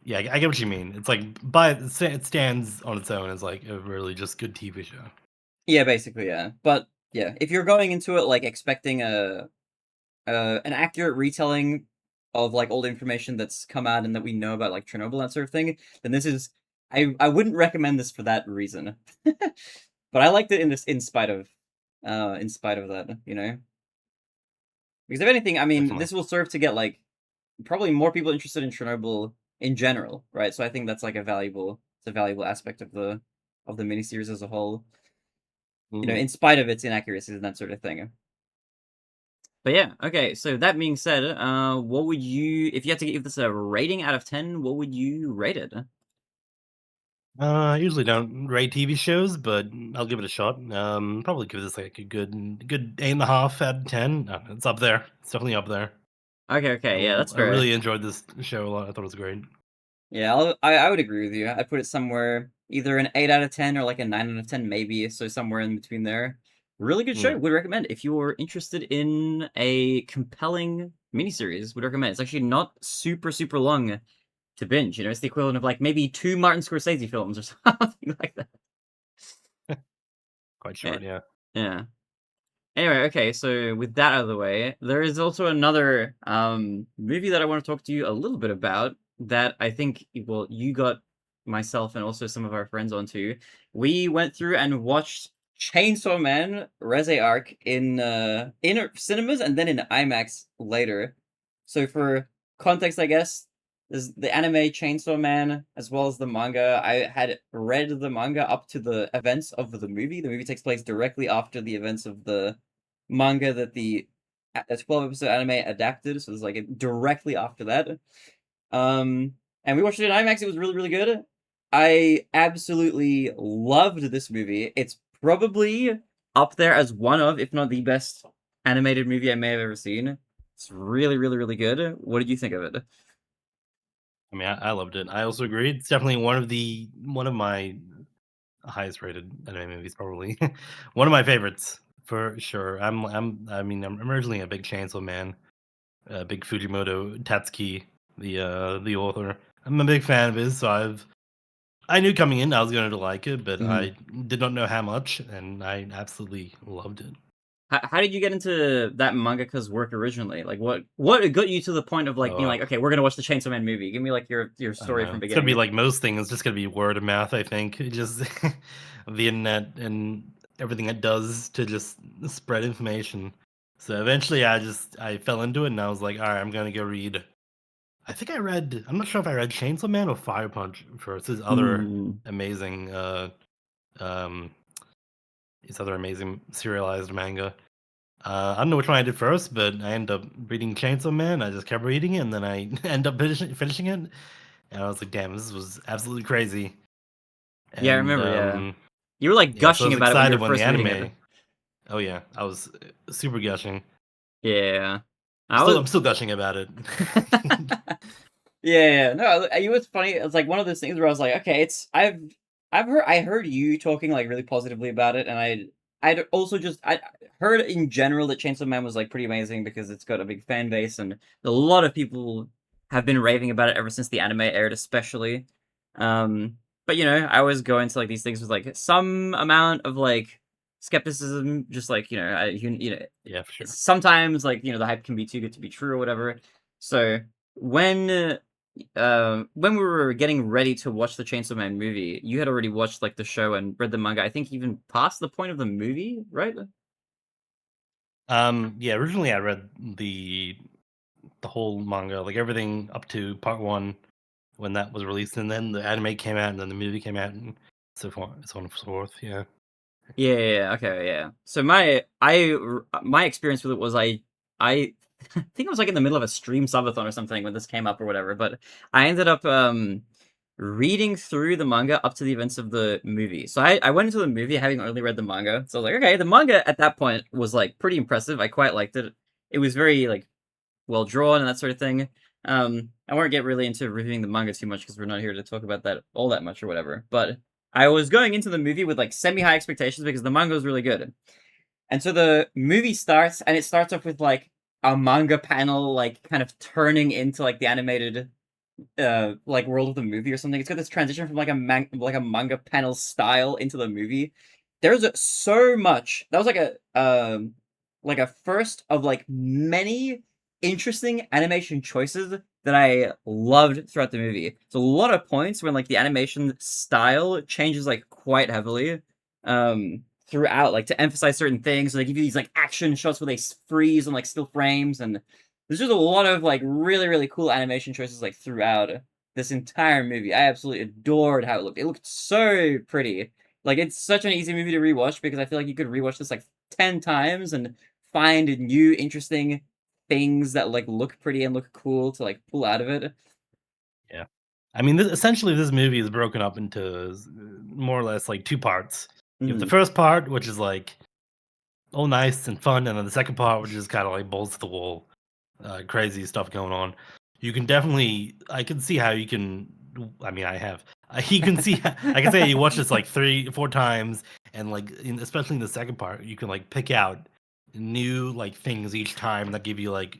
yeah, I get what you mean. It's like by it stands on its own as like a really just good TV show. Yeah, basically, yeah. But yeah, if you're going into it like expecting an accurate retelling of like all the information that's come out and that we know about like Chernobyl that sort of thing, then this is I wouldn't recommend this for that reason. But I liked it in spite of that, you know. Because if anything, I mean, Definitely. this will serve to get like probably more people interested in Chernobyl in general, right? So I think that's like it's a valuable aspect of the miniseries as a whole. You know, Mhm. in spite of its inaccuracies and that sort of thing. But yeah, okay. So that being said, what would you, if you had to give this a rating out of 10, what would you rate it? I usually don't rate TV shows, but I'll give it a shot. Probably give this like a good 8.5 out of 10. It's up there. It's definitely up there. Okay, okay, yeah, that's I fair. really enjoyed this show a lot. I thought it was great. Yeah, I would agree with you. I'd put it somewhere either an 8 out of 10 or like a 9 out of 10 maybe, so somewhere in between there. Really good Mm. show. Would recommend if you're interested in a compelling miniseries. Would recommend. It's actually not super long to binge. You know, it's the equivalent of like maybe two Martin Scorsese films or something like that. Quite Yeah. short, yeah. Yeah. Anyway, okay, so with that out of the way, there is also another movie that I want to talk to you a little bit about that I think, well, you got myself and also some of our friends onto. We went through and watched Chainsaw Man Reze Arc in cinemas and then in IMAX later. So for context, I guess, is the anime Chainsaw Man as well as the manga. I had read the manga up to the events of the movie. The movie takes place directly after the events of the manga that the 12 episode anime adapted, so it's like directly after that. Um, and we watched it in IMAX. It was really good. I absolutely loved this movie. It's probably up there as one of, if not the best animated movie I may have ever seen. It's really good. What did you think of it? I mean, I loved it. I also agree. It's definitely one of my highest rated anime movies, probably one of my favorites for sure. I'm originally a big Chainsaw Man, a big Fujimoto Tatsuki, the author. I'm a big fan of his, so I knew coming in I was going to like it, but Mhm. I did not know how much, and I absolutely loved it. How did you get into that mangaka's work originally? Like, what got you to the point of like being Oh, like, okay, we're gonna watch the Chainsaw Man movie? Give me like your I don't story know. from It's gonna be beginning. like most things. It's just gonna be word of mouth. I think it just the internet and everything it does to just spread information. So eventually, I fell into it, and I was like, all right, I'm gonna go read. I think I read. I'm not sure if I read Chainsaw Man or Fire Punch first. Mm. Amazing, um, his other amazing serialized manga. I don't know which one I did first, but I ended up reading Chainsaw Man. I just kept reading it, and then I end up finishing it. And I was like, "Damn, this was absolutely crazy." Yeah, I And, remember, yeah. You were, like, yeah, so I gushing was about it when you were excited when the first reading it. anime. Oh, yeah, I was, super gushing. Yeah. I was I'm still gushing about it. Yeah, no, it was funny. It's like one of those things where I was like, okay, it's I heard you talking like really positively about it, and I'd also just I heard in general that Chainsaw Man was like pretty amazing because it's got a big fan base and a lot of people have been raving about it ever since the anime aired, especially. But you know, I always go into like these things with like some amount of like skepticism, just like you know, Yeah, for sure. sometimes like the hype can be too good to be true or whatever. So when when we were getting ready to watch the Chainsaw Man movie, you had already watched like the show and read the manga. I think even past the point of the movie, right? Yeah, originally I read the whole manga, like everything up to part 1 when that was released, and then the anime came out, and then the movie came out, and so on and so forth, yeah. Yeah, okay, yeah. So my experience with it was I I think I was like in the middle of a stream subathon or something when this came up or whatever, but I ended up reading through the manga up to the events of the movie. So I went into the movie having only read the manga. So I was like, okay, the manga at that point was like pretty impressive. I quite liked it. It was very like well drawn and that sort of thing. I won't get really into reviewing the manga too much because we're not here to talk about that all that much or whatever. But I was going into the movie with like semi-high expectations because the manga was really good. And so the movie starts, and it starts off with like a manga panel, like kind of turning into like the animated like world of the movie or something. It's got this transition from like like a manga panel style into the movie. There's so much. That was like a first of like many interesting animation choices that I loved throughout the movie. It's a lot of points when like the animation style changes like quite heavily throughout, like to emphasize certain things. So they give you these like action shots where they freeze on like still frames, and there's just a lot of like really cool animation choices like throughout this entire movie. I absolutely adored how it looked. It looked so pretty. Like it's such an easy movie to rewatch because I feel like you could rewatch this like 10 times and find new interesting things that like look pretty and look cool to like pull out of it. Yeah. I mean, essentially, this movie is broken up into more or less like two parts. You have the Mhm. first part, which is like all nice and fun, and then the second part, which is kind of like balls to the wall, crazy stuff going on. You can definitely, I can see how you can. I mean, I have. You can see. I can say you watch this like 3, 4 times, and like, especially in the second part, you can like pick out new like things each time that give you like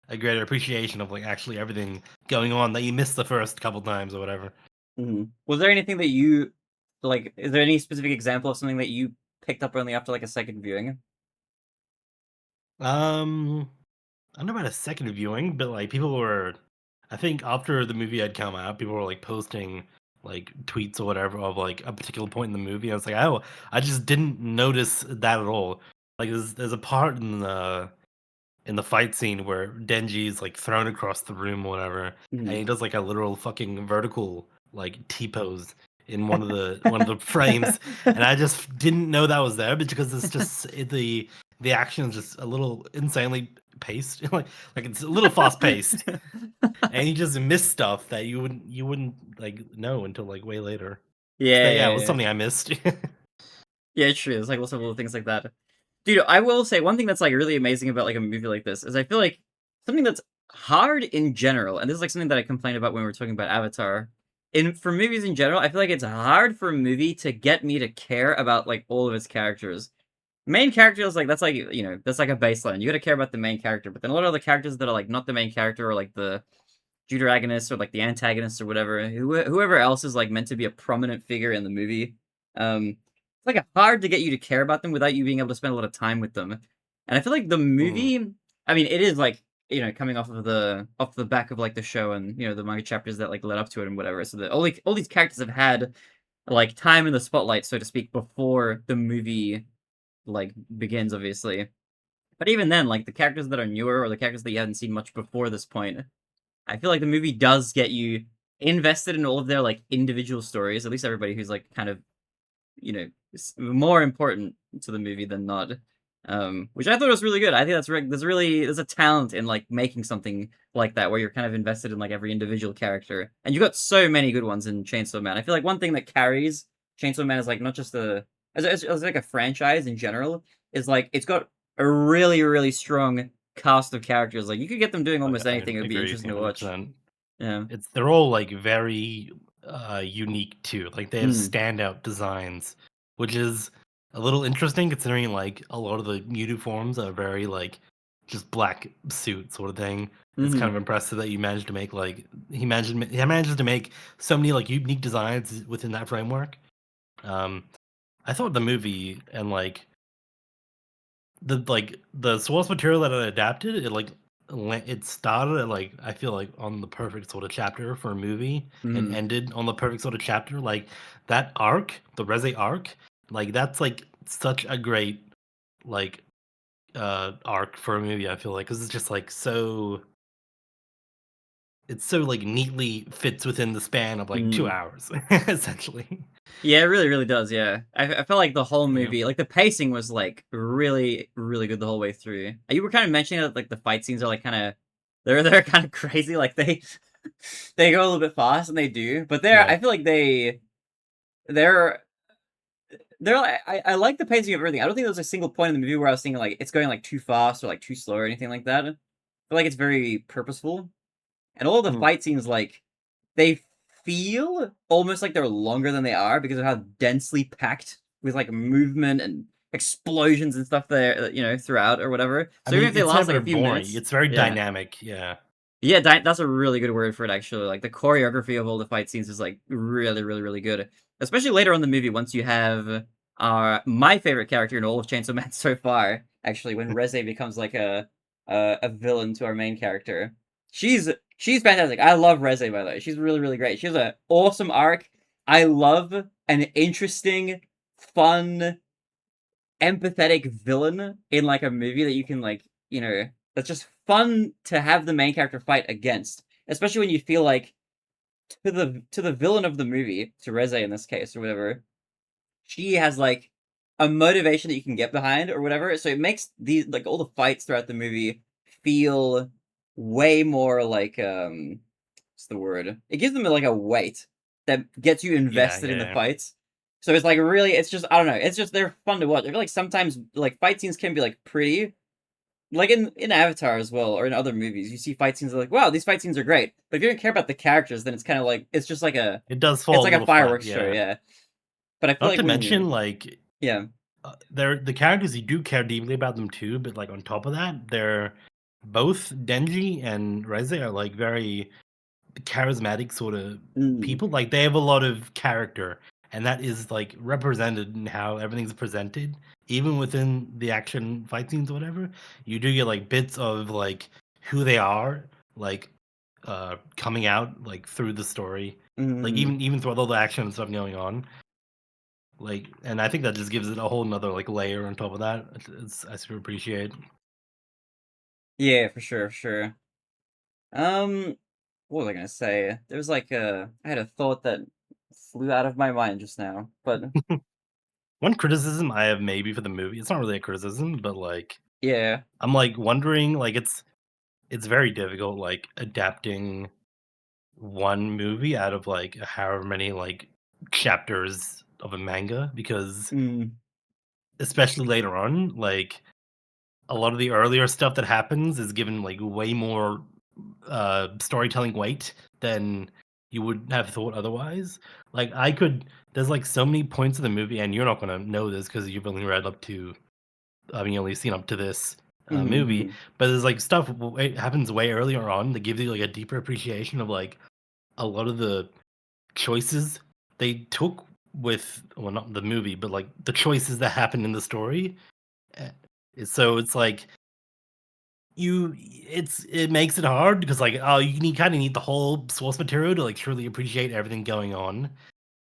a greater appreciation of like actually everything going on that you missed the first couple times or whatever. Mhm. Was there anything that you like? Is there any specific example of something that you picked up only after like a second viewing? Um, I don't know about a second viewing, but like people were, I think after the movie had come out, people were like posting like tweets or whatever of like a particular point in the movie. I was like, oh, I just didn't notice that at all. Like there's a part in the fight scene where Denji's like thrown across the room or whatever, and Mhm. he does like a literal fucking vertical like T pose in one of the frames, and I just didn't know that was there because it's just the action is just a little insanely paced, like it's a little fast paced, and you just miss stuff that you wouldn't like know until like way later. So Yeah, that, yeah, yeah, it was yeah. something I missed. Yeah, it's true. It's like lots of little things like that. Dude, I will say one thing that's like really amazing about like a movie like this is I feel like something that's hard in general, and this is like something that I complained about when we were talking about Avatar. In for movies in general, I feel like it's hard for a movie to get me to care about like all of its characters. Main characters like that's like that's like a baseline. You got to care about the main character, but then a lot of other characters that are like not the main character or like the deuteragonist or like the antagonist or whatever, whoever else is like meant to be a prominent figure in the movie. It's like hard to get you to care about them without you being able to spend a lot of time with them. And I feel like the Mm, movie, I mean, it is like coming off the back of like the show and the manga chapters that like led up to it and whatever. So that all these characters have had like time in the spotlight, so to speak, before the movie like begins, obviously. But even then, like the characters that are newer or the characters that you haven't seen much before this point, I feel like the movie does get you invested in all of their like individual stories. At least everybody who's like kind of more important to the movie than not. Which I thought was really good. I think there's a talent in like making something like that where you're kind of invested in like every individual character, and you got so many good ones in Chainsaw Man. I feel like one thing that carries Chainsaw Man is like not just as like a franchise in general is like it's got a really strong cast of characters. Like you could get them doing almost I anything. It would be agree interesting to watch. 100%. Yeah. They're all like very unique too. Like they have Mm. standout designs, which is a little interesting considering like a lot of the uniforms are very like just black suit sort of thing. It's kind of Hmm. impressive that you managed to make like he manages to make so many like unique designs within that framework. Um, I thought the movie and the source material that it adapted, it like it started at like I feel like on the perfect sort of chapter for a movie and Hmm. ended on the perfect sort of chapter. Like that arc, the Reze arc, like that's like such a great like arc for a movie. I feel like because it's just like so it's so like neatly fits within the span of like 2 hours essentially. Yeah, it really does. Yeah, I felt like the whole Yeah. movie, like the pacing was like really good the whole way through. You were kind of mentioning that like the fight scenes are like kind of they're kind of crazy. Like they they go a little bit fast and they do, but Yeah. I feel like they're I like the pacing of everything. I don't think there's a single point in the movie where I was thinking like it's going like too fast or like too slow or anything like that. I feel like it's very purposeful. and all the Mm, fight scenes like they feel almost like they're longer than they are because of how densely packed with like movement and explosions and stuff there, throughout or whatever. I So even if mean, they it's last like never a few boring. minutes, It's very yeah, dynamic. Yeah. yeah, that's a really good word for it, actually. Like the choreography of all the fight scenes is like really, really, really good. Especially later on in the movie, once you have my favorite character in all of Chainsaw Man so far, actually, when Reze becomes like a villain to our main character. She's fantastic. I love Reze, by the way. She's really, really great. She has an awesome arc. I love an interesting, fun, empathetic villain in like a movie that you can like, that's just fun to have the main character fight against. Especially when you feel like to the villain of the movie, to Reze in this case or whatever, she has like a motivation that you can get behind or whatever. So it makes these like all the fights throughout the movie feel way more like what's the word? It gives them like a weight that gets you Yeah. invested in the Yeah. fights. So it's like really, it's just I don't know. It's just they're fun to watch. I feel like sometimes like fight scenes can be like pretty, like in Avatar as well, or in other movies. You see fight scenes like, wow, these fight scenes are great. But if you don't care about the characters, then it's kind of like it's just like It does it's fall a like a little flat. fireworks show, Yeah. yeah. But I feel Not like to when mention, like, yeah, they're the characters you do care deeply about them too, but like on top of that, they're both Denji and Reze are like very charismatic sort of mm, people. Like they have a lot of character, and that is like represented in how everything's presented. Even within the action fight scenes or whatever, you do get like bits of like who they are, like coming out like through the story. Like mm, even through all the action and stuff going on. Like, and I think that just gives it a whole nother like layer on top of that. I super appreciate. yeah, for sure, for sure. Um, what was I gonna say? There was like I had a thought that flew out of my mind just now, but One criticism I have maybe for the movie, it's not really a criticism, but like yeah, I'm like wondering, like it's very difficult like adapting one movie out of like however many like chapters of a manga because mm, especially later on, like a lot of the earlier stuff that happens is given like way more storytelling weight than you would have thought otherwise. Like I could there's like so many points of the movie and you're not going to know this because you've only read up to I mean, you only seen up to this movie, mm, but there's like stuff happens way earlier on that gives you like a deeper appreciation of like a lot of the choices they took with well not the movie but like the choices that happen in the story. Eh, so it's like it makes it hard because like oh you need kind of need the whole source material to like truly appreciate everything going on,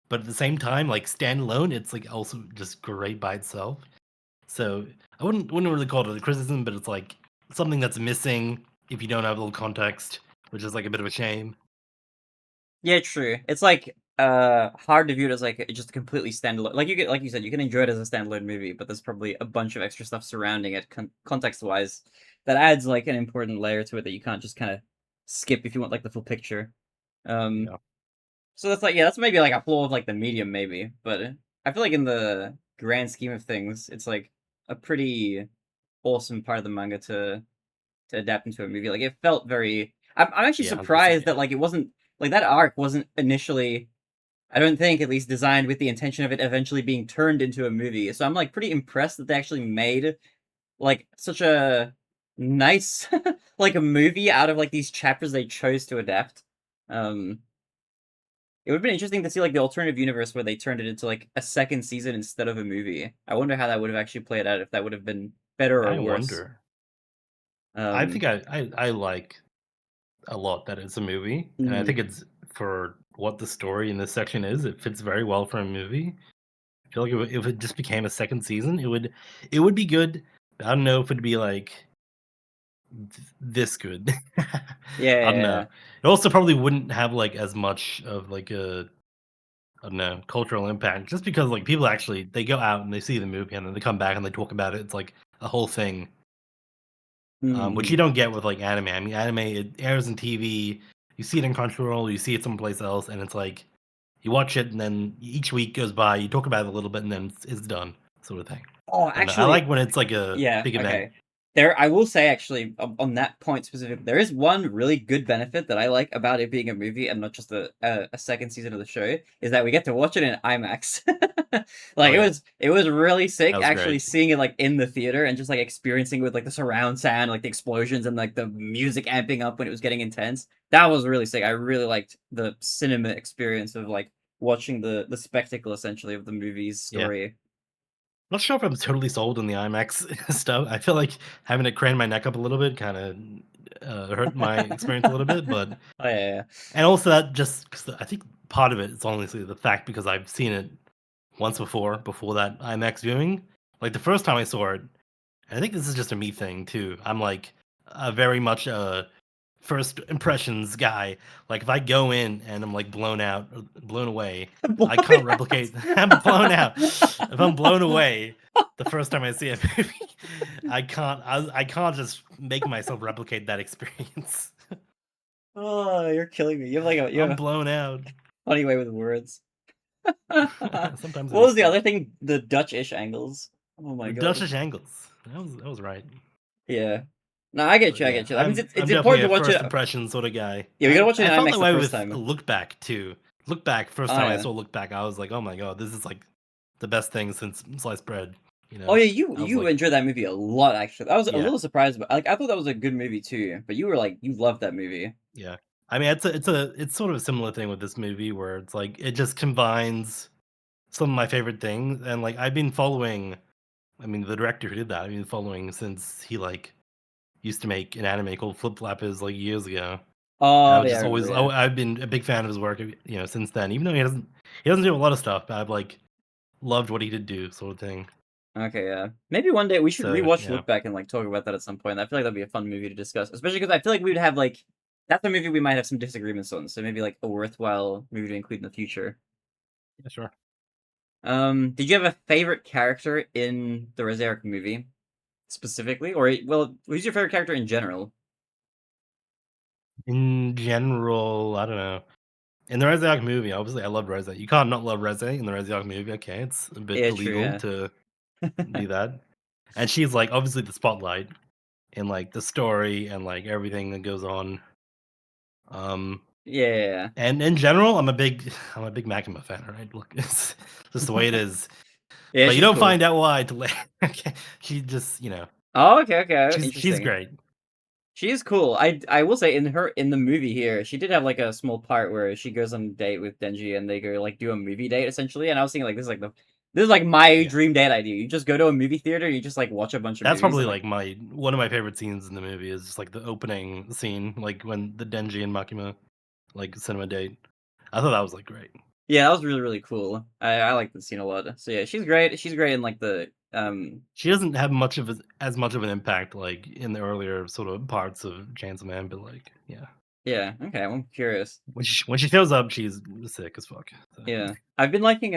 but at the same time like standalone it's like also just great by itself. So I wouldn't really call it a criticism, but it's like something that's missing if you don't have a little context, which is like a bit of a shame. yeah, true. It's like hard to view it as like just a completely standalone. Like like you said, you can enjoy it as a standalone movie, but there's probably a bunch of extra stuff surrounding it, context wise, that adds like an important layer to it that you can't just kind of skip if you want like the full picture. Um, Yeah, So that's like, yeah, that's maybe like a flaw of like the medium, maybe. But I feel like in the grand scheme of things, it's like a pretty awesome part of the manga to adapt into a movie. Like it felt very. I'm actually yeah, 100%. surprised Yeah, that like it wasn't like that arc wasn't initially. I don't think at least designed with the intention of it eventually being turned into a movie. So I'm like pretty impressed that they actually made like such a nice like a movie out of like these chapters they chose to adapt. Um, it would have been interesting to see like the alternative universe where they turned it into like a second season instead of a movie. I wonder how that would have actually played out if that would have been better or I worse. wonder. I think Um, I like a lot that it's a movie, and I think mm, it's for what the story in this section is. It fits very well for a movie. I feel like if it just became a second season, it would be good. But I don't know if it'd be like this good. yeah, I yeah, don't know. yeah. It also probably wouldn't have like as much of like a I don't know, cultural impact just because like people actually they go out and they see the movie and then they come back and they talk about it. It's like a whole thing, which you Mm. don't get with like anime. I mean, anime it airs on TV, you see it in Crunchyroll, you see it someplace else, and it's like you watch it and then each week goes by, you talk about it a little bit, and then it's done, sort of thing. Oh, I don't know. I like actually, when it's like a yeah. big event. Okay. There, I will say actually on that point specifically, there is one really good benefit that I like about it being a movie and not just a second season of the show is that we get to watch it in IMAX. Oh Like yeah, it was really that sick was actually great. seeing it like in the theater and just like experiencing with like the surround sound, like the explosions and like the music amping up when it was getting intense. That was really sick. I really liked the cinema experience of like watching the spectacle essentially of the movie's Yeah. story. Not sure if I'm totally sold on the IMAX stuff. I feel like having to crane my neck up a little bit kind of hurt my experience a little bit, but Oh yeah, and also that just because I think part of it is honestly the fact because I've seen it once before that IMAX viewing. Like the first time I saw it, and I think this is just a me thing too. I'm like a very much a first impressions guy. Like if I go in and I'm like blown out, or blown away, I can't replicate. I'm blown out. If I'm blown away the first time I see a movie, I can't. I can't just make myself replicate that experience. Oh, you're killing me. You I'm have a blown out. funny way with words. What Sometimes it is was the fun. other thing? The Dutch-ish angles. Oh my The god. Dutchish angles. That was right. Yeah. No, I get But you. I yeah, get you. That means it's I'm important definitely to a watch it. first impression sort of guy. Yeah, we gotta watch it I in felt IMAX that the way first with time. Look Back too. Look Back, first Oh time I yeah. saw Look Back, I was like, oh my god, this is like the best thing since sliced bread. You Oh know, yeah, I was you like, enjoyed that movie a lot actually. I was a yeah, little surprised, but like I thought that was a good movie too. But you were like you loved that movie. yeah. I mean, it's sort of a similar thing with this movie where it's like it just combines some of my favorite things, and like I've been following. I mean, the director who did that, I've been following since he like used to make an anime called Flip Flappers like years ago. And I Oh was yeah, I just remember. always Yeah. I've been a big fan of his work, since then. Even though he doesn't do a lot of stuff, but I've like loved what he did do, sort of thing. Okay, yeah. Maybe one day we should So rewatch yeah, Look Back and like talk about that at some point. I feel like that'd be a fun movie to discuss, especially because I feel like we would have like that's a movie we might have some disagreements on. So maybe like a worthwhile movie to include in the future. yeah, sure. Did you have a favorite character in the Reze Arc movie specifically, or well, who's your favorite character in general? In general, I don't know. In the Reze Arc movie, obviously, I love Reze. You can't not love Reze in the Reze Arc movie. Okay, it's a bit Yeah, true. illegal Yeah. to do that. And she's like obviously the spotlight in like the story and like everything that goes on. Um, Yeah. and in general, I'm a big Makima fan. Right? Look, it's just the way it is. Yeah, But you she's don't cool. find out why till later. Okay, she just Oh, okay, okay, she's interesting. great. She is cool. I will say in the movie here, she did have like a small part where she goes on a date with Denji and they go like do a movie date essentially. And I was thinking like this is like my Yeah. dream date idea. You just go to a movie theater and you just like watch a bunch of That's movies probably and like like my one of my favorite scenes in the movie is just like the opening scene, like when the Denji and Makima like cinema date. I thought that was like great. yeah, that was really really cool. I like the scene a lot. So yeah, she's great. She's great in like the She doesn't have much of as much of an impact like in the earlier sort of parts of Chainsaw Man, but like yeah, yeah. Okay, I'm curious. when she shows up, she's sick as fuck. So. Yeah. I've been liking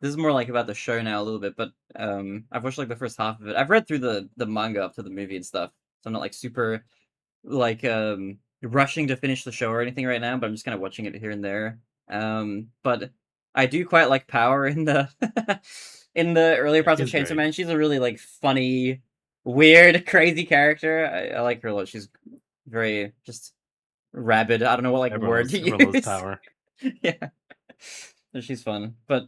this is more like about the show now a little bit, but I've watched like the first half of it. I've read through the manga up to the movie and stuff. So I'm not like super like rushing to finish the show or anything right now, but I'm just kind of watching it here and there. But I do quite like Power in the in the earlier Yeah, parts of she's Chainsaw great. Man. She's a really like funny, weird, crazy character. I like her a lot. She's very just rabid. I don't know what like word to Everyone loves use. Power. Yeah. So she's fun. But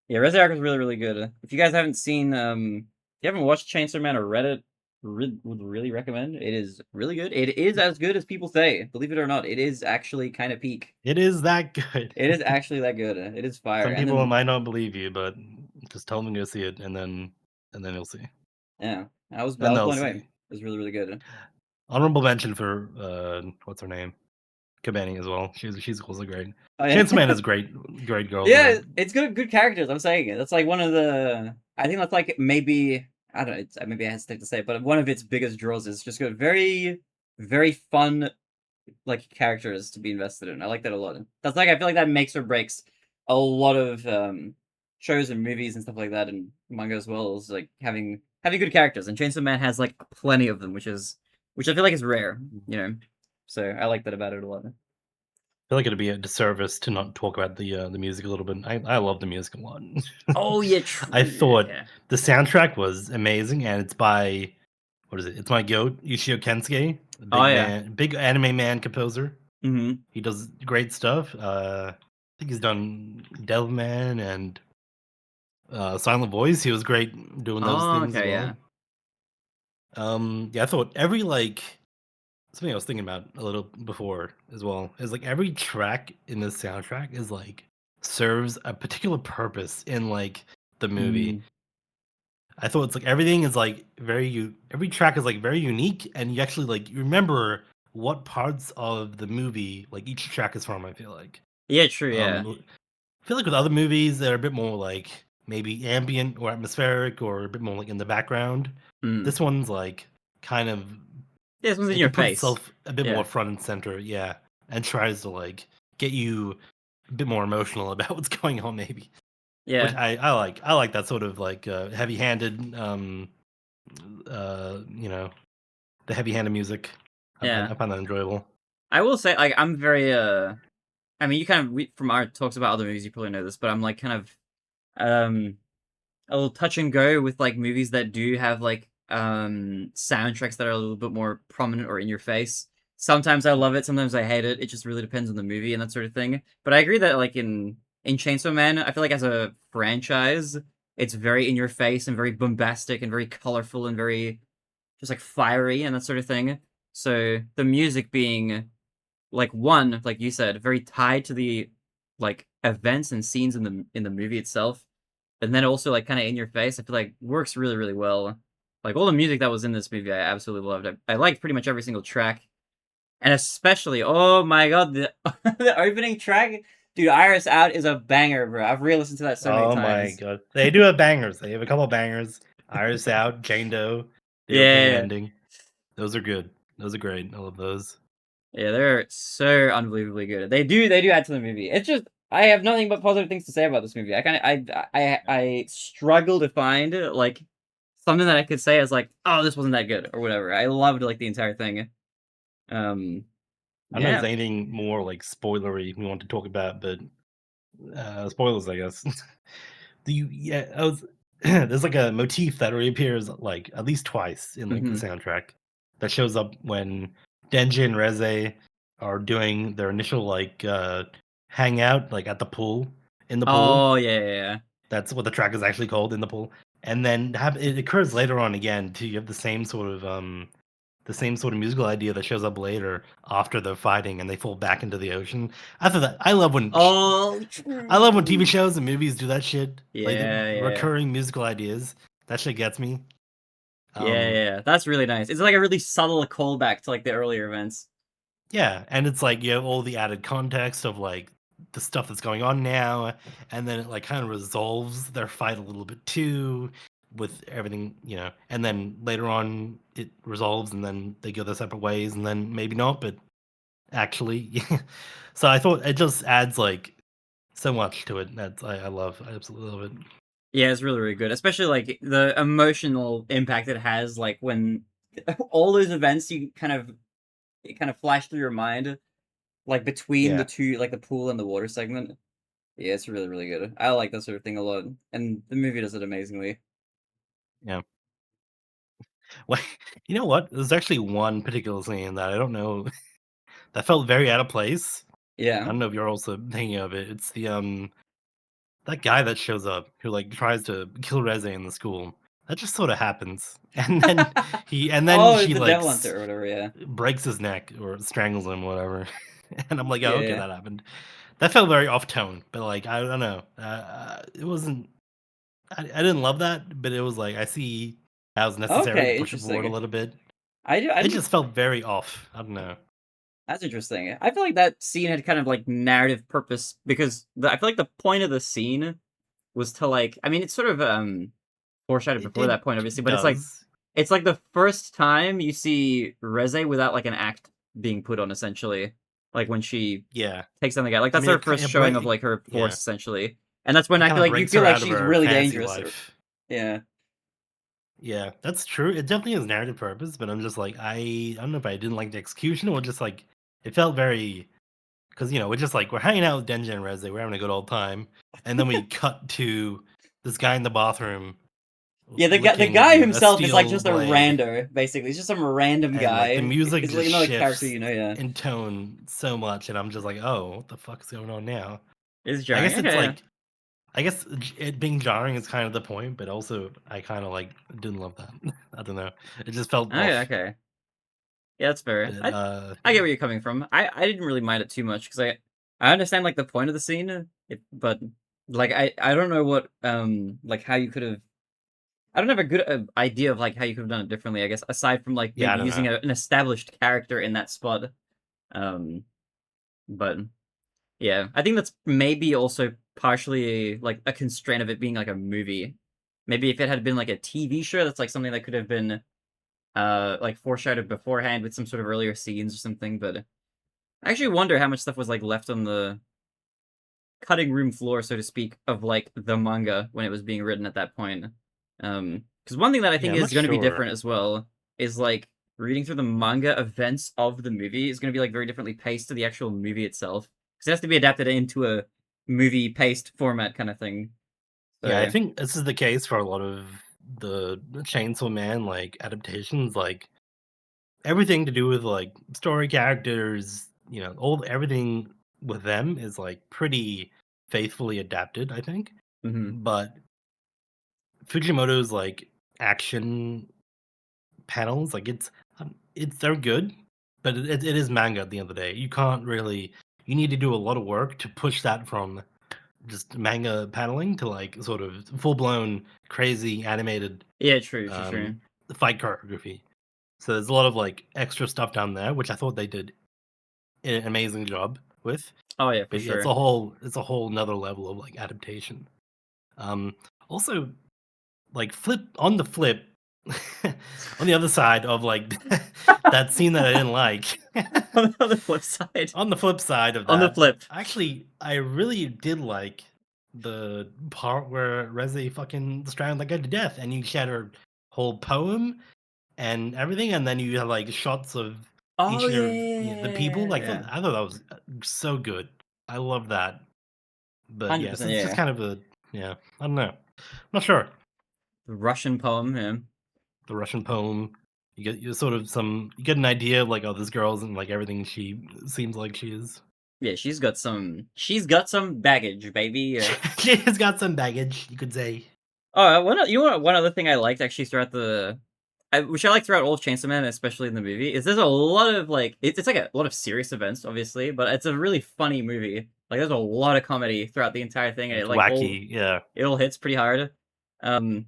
yeah, Reze Arc is really, really good. If you guys haven't seen if you haven't watched Chainsaw Man or read it, would really recommend. It is really good. It is as good as people say. Believe it or not, it is actually kind of peak. It is that good. It is actually that good. It is fire. Some And people then might not believe you, but just tell them to go see it, and then you'll see. yeah, I And was they'll blown away. It see. was really, really good. Honorable mention for what's her name? Kabani as well. She's also great. Oh yeah. Chance Man is great, great girls in Yeah, it. it's good characters. I'm saying it. That's like one of the. I think that's like maybe I don't know. Maybe I hesitate to say, it, but one of its biggest draws is just good. Very, very fun like characters to be invested in. I like that a lot. That's like I feel like that makes or breaks a lot of shows and movies and stuff like that and manga as well is like having good characters. And Chainsaw Man has like plenty of them, which I feel like is rare, you know. So I like that about it a lot. I feel like it'd be a disservice to not talk about the music a little bit. I love the music a lot. Oh yeah, I true. thought Yeah. the soundtrack was amazing, and it's by what is it? It's my goat, Ishio Kensuke, a Oh, big yeah. man, big anime man composer. Mhm. He does great stuff. I think he's done Devilman and Silent Voice. He was great doing those Oh, things as okay, yeah. well. Yeah, I thought every like something I was thinking about a little before as well is like every track in the soundtrack is like serves a particular purpose in like the movie. Mm. I thought it's like everything is like every track is like very unique and you actually like you remember what parts of the movie like each track is from, I feel like. Yeah, true, yeah. I feel like with other movies that are a bit more like maybe ambient or atmospheric or a bit more like in the background, Mm. this one's like kind of Yeah, this one's in like your it puts face. itself a bit more Yeah. front and center, yeah, and tries to like get you a bit more emotional about what's going on, maybe. Which Yeah. I like. I like that sort of like heavy-handed, you know, the heavy-handed music. Yeah. I find that enjoyable. I will say, like, I'm very, I mean, you kind of from our talks about other movies, you probably know this, but I'm, like, kind of, um a little touch and go with like movies that do have like soundtracks that are a little bit more prominent or in your face. Sometimes I love it, sometimes I hate it. It just really depends on the movie and that sort of thing. But I agree that like in Chainsaw Man, I feel like as a franchise, it's very in your face and very bombastic and very colorful and very just like fiery and that sort of thing. So the music being like one, like you said, very tied to the like events and scenes in the movie itself, and then also like kind of in your face. I feel like works really really well. Like all the music that was in this movie, I absolutely loved. I liked pretty much every single track, and especially oh my god, the the opening track, dude, Iris Out is a banger, bro. I've re-listened to that so many Oh my times. god, they do have bangers. They have a couple of bangers. Iris Out, Jane Doe, the opening and Yeah, ending. Those are good. Those are great. I love those. yeah, they're so unbelievably good. They do add to the movie. It's just I have nothing but positive things to say about this movie. I kind of I struggle to find like something that I could say as like, oh, this wasn't that good or whatever. I loved like the entire thing. Um, I don't know if yeah. there's anything more like spoilery we want to talk about, but spoilers, I guess. Do you? Yeah, I was. There's like a motif that reappears like at least twice in like the Hmm. soundtrack that shows up when Denji and Reze are doing their initial like hangout like at the pool in the pool. Oh yeah, yeah, yeah. That's what the track is actually called, in the pool. And then it occurs later on again too. You have the same sort of musical idea that shows up later after they're fighting and they fall back into the ocean. I thought that Oh, I love when TV true. shows and movies do that shit, like the Yeah, yeah, recurring musical ideas. That shit gets me. yeah, Um, yeah. That's really nice. It's like a really subtle callback to like the earlier events. yeah, and it's like you have all the added context of like the stuff that's going on now, and then it like kind of resolves their fight a little bit too with everything, and then later on it resolves and then they go their separate ways and then maybe not, but actually, yeah. So I thought it just adds like so much to it. I love. I absolutely love it. Yeah, it's really, really good. Especially like the emotional impact it has, like when all those events you kind of it kind of flash through your mind, like between the Yeah, two, like the pool and the water segment. Yeah, it's really, really good. I like that sort of thing a lot, and the movie does it amazingly. yeah. Well, you know what? There's actually one particular scene that I don't know that felt very out of place. I Yeah. don't know if you're also thinking of it. It's the that guy that shows up who like tries to kill Reze in the school. That just sort of happens, and then Oh, it's she the like Devil Hunter or whatever. Yeah. breaks his neck or strangles him, whatever. And I'm like, oh, Yeah. okay, Yeah. that happened. That felt very off tone, but like I don't know. It wasn't. I didn't love that, but it was like I see how it's necessary to Okay, push it forward a interesting. little bit. I It didn't. just felt very off. I don't know. That's interesting. I feel like that scene had kind of like narrative purpose because I feel like the point of the scene was to like. I mean, it's sort of foreshadowed before It that point, obviously, but does. it's like the first time you see Reze without like an act being put on, essentially. Like when she Yeah. takes down the guy, like I that's mean, her first showing of like her yeah, force, essentially. And that's when it I kind feel of like you breaks feel her like out of she's her really fantasy dangerous. life. Yeah. Yeah, that's true. It definitely has narrative purpose, but I'm just like, I don't know if I didn't like the execution or just like it felt very because we're just like we're hanging out with Denji and Reze, we're having a good old time, and then we cut to this guy in the bathroom Yeah, the licking, guy a himself is like steel just a blade, rander, basically. He's just some random and like the guy. music It's like just another character, shifts you know. Yeah, in tone so much, and I'm just like, oh, what the fuck is going on now? it's I jarring. guess it's Okay, yeah. like I guess it being jarring is kind of the point, but also I kind of like didn't love that. I don't know. It just felt Okay, off. okay. Yeah, that's fair. But I get yeah, where you're coming from. I didn't really mind it too much because I understand like the point of the scene, but like I don't know what like how you could have. I don't have a good idea of like how you could have done it differently. I guess aside from like yeah, I maybe don't using know. an established character in that spot. Um, but yeah, I think that's maybe also partially like a constraint of it being like a movie. Maybe if it had been like a TV show, that's like something that could have been like foreshadowed beforehand with some sort of earlier scenes or something. But I actually wonder how much stuff was like left on the cutting room floor, so to speak, of like the manga when it was being written at that point. Because one thing that I Yeah, think I'm not is going to be sure. different as well is like reading through the manga events of the movie is going to be like very differently paced to the actual movie itself because it has to be adapted into a movie paced format kind of thing. Yeah, I So, think this is the case for a lot of the Chainsaw Man like adaptations. Like everything to do with like story characters, all everything with them is like pretty faithfully adapted, I think. mhm. But Fujimoto's like action panels, like it's they're good, but it is manga at the end of the day. You can't really you need to do a lot of work to push that from just manga paneling to like sort of full blown crazy animated Yeah, true, true, um true. fight choreography. So there's a lot of like extra stuff down there, which I thought they did an amazing job with. Oh yeah, for But yeah, sure. it's a whole another level of like adaptation. Um Also like flip on the other side of like that scene that I didn't like. On the flip side, On the flip side of on the that, flip. actually, I really did like the part where Reze fucking strangled that guy to death, and you shared her whole poem and everything, and then you have like shots of Oh each yeah, of yeah, the yeah, people. yeah, Like yeah. I thought that was so good. I love that. But yeah, so 100%, it's just yeah. kind of a yeah. I don't know. I'm not sure. The Russian poem, yeah. The Russian poem. You sort of you get an idea of like, oh, this girl isn't like everything she seems like she is. Yeah, she's got some baggage, baby. Yeah. She has got some baggage, you could say. Oh, you know what? One other thing I liked actually throughout which I like throughout all of Chainsaw Man, especially in the movie, is there's a lot of like it's like a lot of serious events, obviously, but it's a really funny movie. Like there's a lot of comedy throughout the entire thing, and It's wacky, yeah. it all hits pretty hard. Um,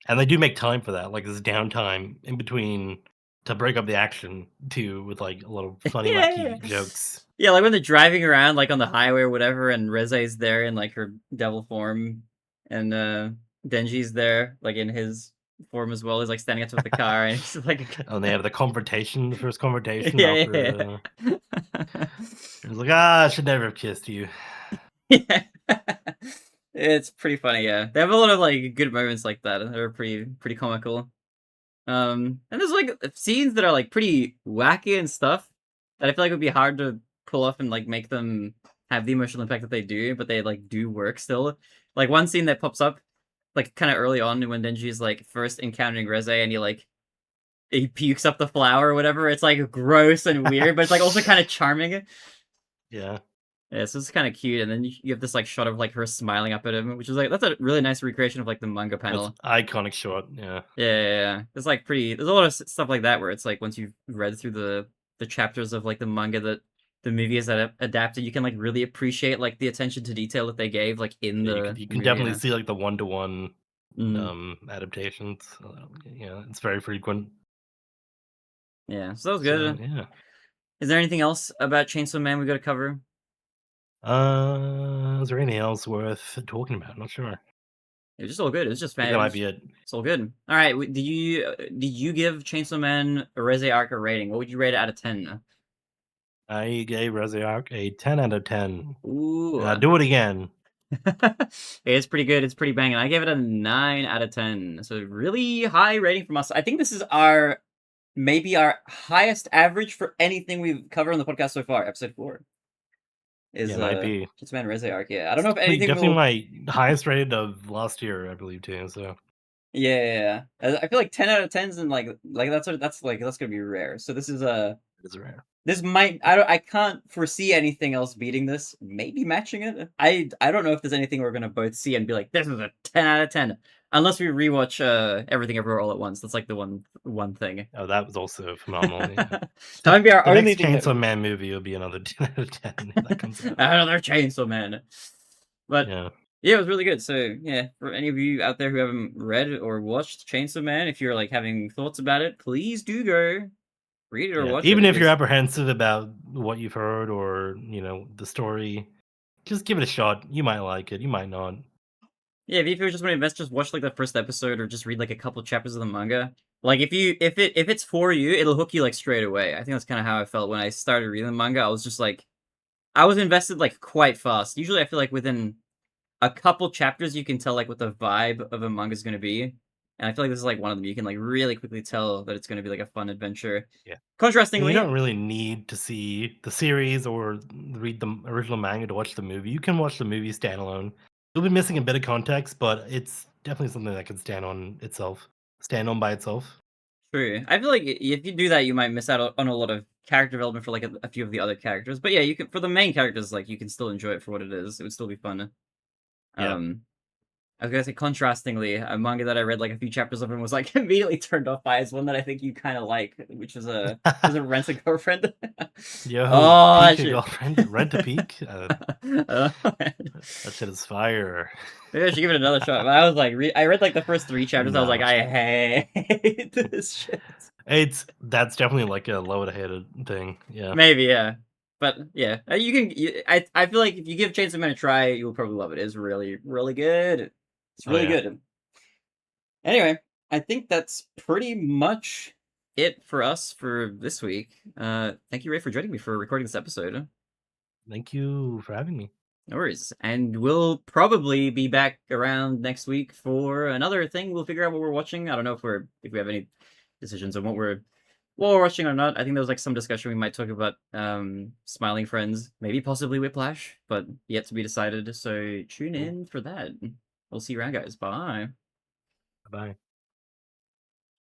And they do make time for that, like, this downtime in between to break up the action too with, like, a lot of funny, yeah, wacky jokes. yeah, like when they're driving around like on the highway or whatever, and Reze's there in like her devil form, and Denji's there like in his form as well. He's like standing outside the car, and he's like, And they have the first confrontation yeah, after, yeah, yeah. he was like, "Ah, I should never have kissed you." Yeah. It's pretty funny, yeah. They have a lot of like good moments like that. They're pretty comical. And there's like scenes that are like pretty wacky and stuff that I feel like would be hard to pull off and like make them have the emotional impact that they do, but they like do work still. Like one scene that pops up like kind of early on when Denji's like first encountering Reze and he pukes up the flower or whatever. It's like gross and weird, but it's like also kind of charming. Yeah. Yeah, so it's kind of cute, and then you have this like shot of like her smiling up at him, which is like that's a really nice recreation of like the manga That's panel. iconic shot, yeah. Yeah, yeah, yeah. It's like pretty. There's a lot of stuff like that where it's like once you've read through the chapters of like the manga that the movie is adapted, you can like really appreciate like the attention to detail that they gave like in Yeah, the you can movie. definitely Yeah, see, like, the one-to-one, mm, adaptations, yeah, it's very frequent. yeah. So that was So, good. yeah. Is there anything else about Chainsaw Man we got to cover? Is there anything else worth talking about? Not sure. I It was just all good. It was just think that fan. might be it. It's all good. All right. Did you give Chainsaw Man a Reze Arc a rating? What would you rate it out of 10? I gave Reze Arc a 10 out of 10. Ooh. Do it again. It's pretty good. It's pretty banging. I gave it a 9 out of 10. So really high rating from us. I think this is our maybe our highest average for anything we've covered on the podcast so far. Episode 4 Yeah, is might be. Chainsaw Man Reze Arc. Yeah. I don't It's know if anything definitely will my highest rated of last year, I believe, too. So Yeah. I feel like 10 out of 10s and like that's gonna be rare. So this is It's rare. this might I can't foresee anything else beating this. Maybe matching it. I don't know if there's anything we're gonna both see and be like, this is a 10 out of 10. Unless we rewatch Everything Everywhere All at Once. That's like the one thing. Oh, that was also phenomenal, yeah. That might be our The only next thing that Chainsaw Man movie will be another 10 out of 10 if that comes out. another Chainsaw Man. But Yeah. yeah, it was really good. So yeah, for any of you out there who haven't read or watched Chainsaw Man, if you're like having thoughts about it, please do go read it or Yeah, watch it even if you're because apprehensive about what you've heard or, the story, just give it a shot. You might like it, you might not. yeah, if you just want to invest, just watch like the first episode or just read like a couple chapters of the manga. Like if it's for you, it'll hook you like straight away. I think that's kind of how I felt when I started reading the manga. I was just like I was invested like quite fast. Usually I feel like within a couple chapters you can tell like what the vibe of a manga is going to be. And I feel like this is like one of them. You can like really quickly tell that it's going to be like a fun adventure. Yeah. And you Contrastingly, don't really need to see the series or read the original manga to watch the movie. You can watch the movie standalone. You'll be missing a bit of context, but it's definitely something that can stand on by itself. true. I feel like if you do that, you might miss out on a lot of character development for like a few of the other characters. But yeah, you can for the main characters, like you can still enjoy it for what it is. It would still be fun. Yeah. Um, I was gonna say, contrastingly, a manga that I read like a few chapters of and was like immediately turned off by is one that I think you kind of like, which was a Rent a Girlfriend. Yo, Oh Peek a shit! Girlfriend, Rent a Peek. Oh, That shit is fire. maybe I should give it another shot. But I was like, I read like the first three chapters. I was like, No, I hate this shit. that's definitely like a low to hated thing. Yeah, Maybe, yeah. But yeah, you can. I feel like if you give Chainsaw Man a try, you'll probably love it. It's really really good. It's oh really yeah. good. Anyway, I think that's pretty much it for us for this week. Thank you, Ray, for joining me for recording this episode. Thank you for having me. No worries. And we'll probably be back around next week for another thing. We'll figure out what we're watching. I don't know if we have any decisions on what we're watching or not. I think there was like some discussion we might talk about Smiling Friends, maybe possibly Whiplash, but yet to be decided. So tune Cool. in for that. We'll see you around, guys. Bye. Bye.